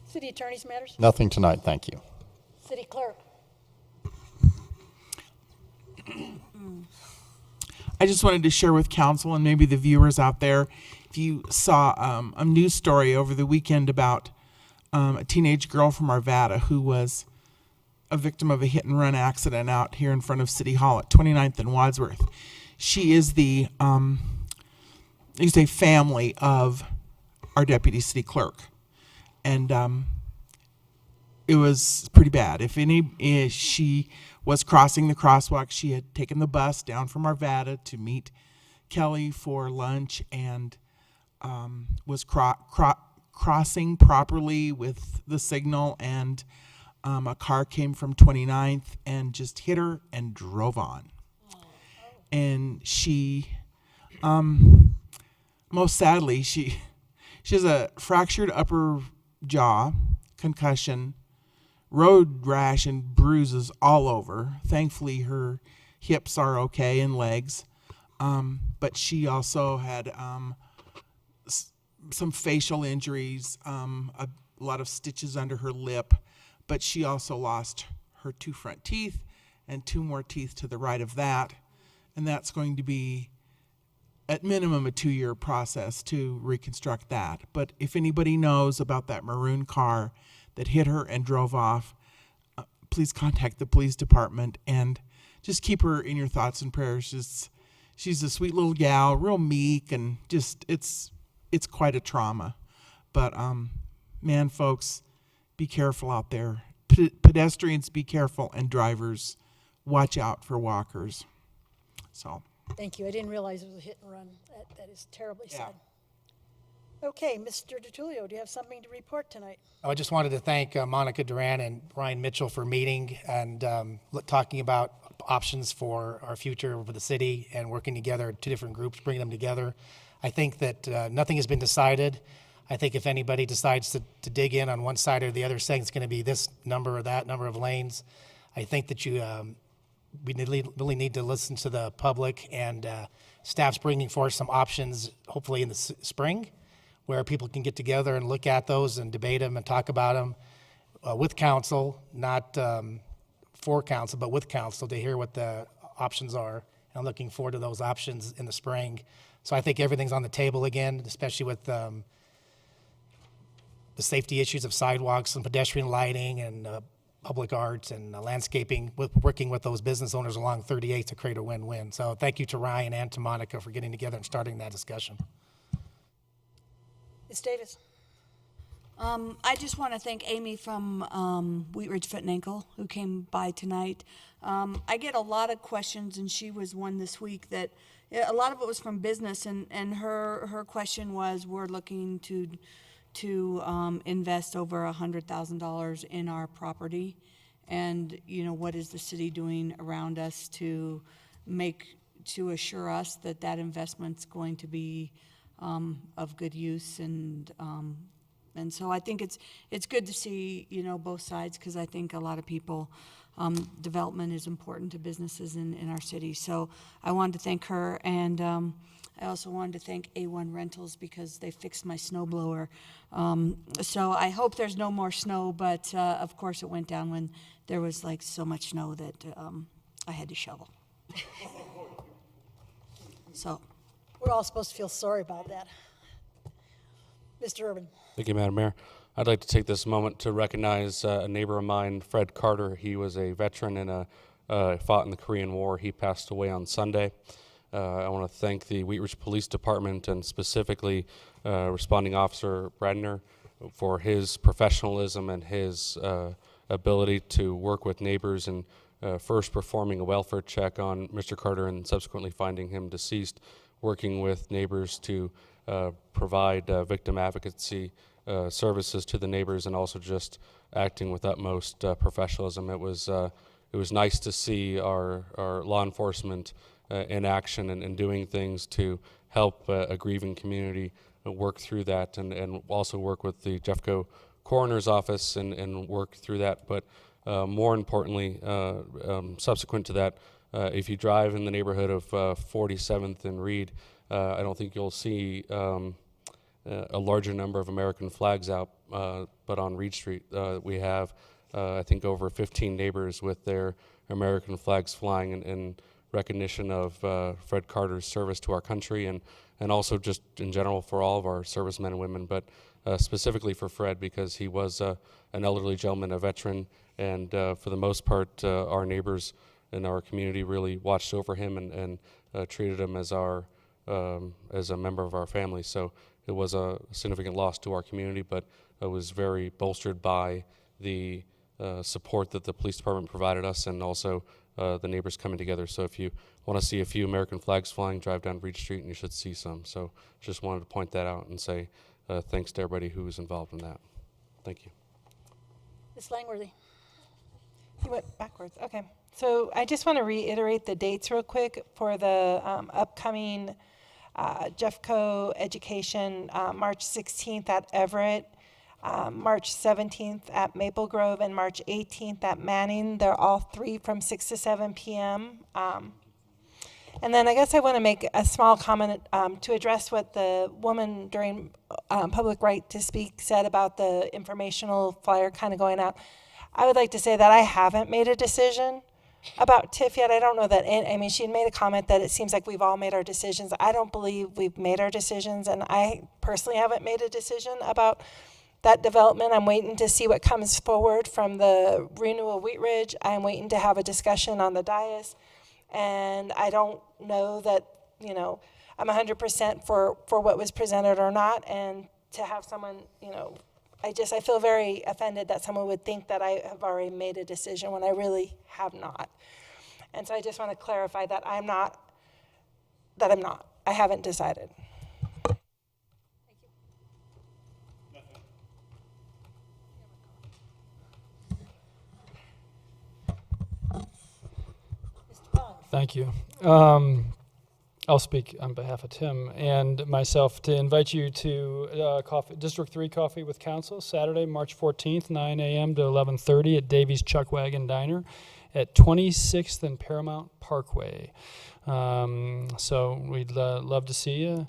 City attorney's matters. Nothing tonight, thank you. City clerk. I just wanted to share with council and maybe the viewers out there, if you saw a news story over the weekend about a teenage girl from Arvada who was a victim of a hit-and-run accident out here in front of City Hall at 29th and Wadsworth. She is the family of our deputy city clerk, and it was pretty bad. She was crossing the crosswalk. She had taken the bus down from Arvada to meet Kelly for lunch and was crossing properly with the signal, and a car came from 29th and just hit her and drove on. And she, most sadly, she has a fractured upper jaw, concussion, road rash and bruises all over. Thankfully, her hips are okay and legs. But she also had some facial injuries, a lot of stitches under her lip. But she also lost her 2 front teeth and 2 more teeth to the right of that. And that's going to be, at minimum, a 2-year process to reconstruct that. But if anybody knows about that maroon car that hit her and drove off, please contact the police department and just keep her in your thoughts and prayers. She's a sweet little gal, real meek, and just it's quite a trauma. But man, folks, be careful out there. Pedestrians, be careful, and drivers, watch out for walkers. So. Thank you. I didn't realize it was a hit and run. That is terribly sad. Okay, Mr. DiTullio, do you have something to report tonight? I just wanted to thank Monica Duran and Ryan Mitchell for meeting and talking about options for our future with the city and working together, two different groups, bringing them together. I think that nothing has been decided. I think if anybody decides to dig in on one side or the other, saying it's going to be this number or that number of lanes, I think that we really need to listen to the public, and staff's bringing forth some options, hopefully in the spring, where people can get together and look at those and debate them and talk about them with council, not for council, but with council to hear what the options are. And I'm looking forward to those options in the spring. So I think everything's on the table again, especially with the safety issues of sidewalks and pedestrian lighting and public arts and landscaping, working with those business owners along 38 to create a win-win. So thank you to Ryan and to Monica for getting together and starting that discussion. Ms. Davis. I just want to thank Amy from Wheat Ridge Foot and Ankle who came by tonight. I get a lot of questions, and she was one this week that a lot of it was from business, and her question was, we're looking to invest over $100,000 in our property, and what is the city doing around us to assure us that investment's going to be of good use, and so I think it's good to see both sides, because I think a lot of people, development is important to businesses in our city. So I wanted to thank her, and I also wanted to thank A1 Rentals because they fixed my snow blower. So I hope there's no more snow, but of course it went down when there was like so much snow that I had to shovel. So. We're all supposed to feel sorry about that. Mr. Urban. Thank you, Madam Mayor. I'd like to take this moment to recognize a neighbor of mine, Fred Carter. He was a veteran and fought in the Korean War. He passed away on Sunday. I want to thank the Wheat Ridge Police Department and specifically Responding Officer Bradner for his professionalism and his ability to work with neighbors and first performing a welfare check on Mr. Carter and subsequently finding him deceased, working with neighbors to provide victim advocacy services to the neighbors, and also just acting with utmost professionalism. It was nice to see our law enforcement in action and doing things to help a grieving community work through that, and also work with the Jeffco Coroner's Office and work through that. But more importantly, subsequent to that, if you drive in the neighborhood of 47th and Reed, I don't think you'll see a larger number of American flags out, but on Reed Street we have, I think, over 15 neighbors with their American flags flying in recognition of Fred Carter's service to our country, and also just in general for all of our servicemen and women, but specifically for Fred because he was an elderly gentleman, a veteran, and for the most part our neighbors in our community really watched over him and treated him as a member of our family. So it was a significant loss to our community, but it was very bolstered by the support that the police department provided us, and also the neighbors coming together. So if you want to see a few American flags flying, drive down Reed Street and you should see some. So just wanted to point that out and say thanks to everybody who was involved in that. Thank you. Ms. Langworthy. You went backwards. Okay. So I just want to reiterate the dates real quick for the upcoming Jeffco Education, March 16th at Everett, March 17th at Maple Grove, and March 18th at Manning. They're all three from 6 to 7 p.m. And then I guess I want to make a small comment to address what the woman during Public Right to Speak said about the informational flyer kind of going out. I would like to say that I haven't made a decision about TIF yet. I don't know that, I mean, she had made a comment that it seems like we've all made our decisions. I don't believe we've made our decisions, and I personally haven't made a decision about that development. I'm waiting to see what comes forward from the Renewal Wheat Ridge. I'm waiting to have a discussion on the dais, and I don't know that, you know, I'm 100% for what was presented or not, and to have someone, you know, I feel very offended that someone would think that I have already made a decision when I really have not. And so I just want to clarify that I'm not. I haven't decided. Thank you. I'll speak on behalf of Tim and myself to invite you to District 3 Coffee with Council, Saturday, March 14th, 9 a.m. to 11:30 at Davies Chuckwagon Diner at 26th and Paramount Parkway. So we'd love to see you,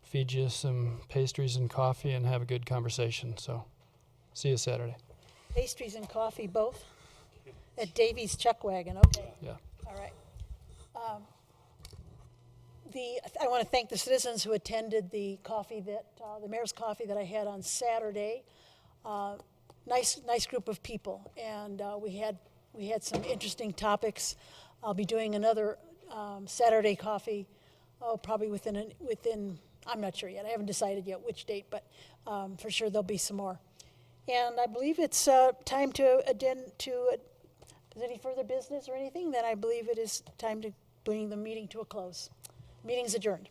feed you some pastries and coffee, and have a good conversation. So see you Saturday. Pastries and coffee both? At Davies Chuckwagon, okay. Yeah. All right. I want to thank the citizens who attended the coffee the mayor's coffee that I had on Saturday. Nice group of people, and we had some interesting topics. I'll be doing another Saturday coffee, probably within. I'm not sure yet. I haven't decided yet which date, but for sure there'll be some more. And I believe it's time to is any further business or anything? Then I believe it is time to bring the meeting to a close. Meeting's adjourned.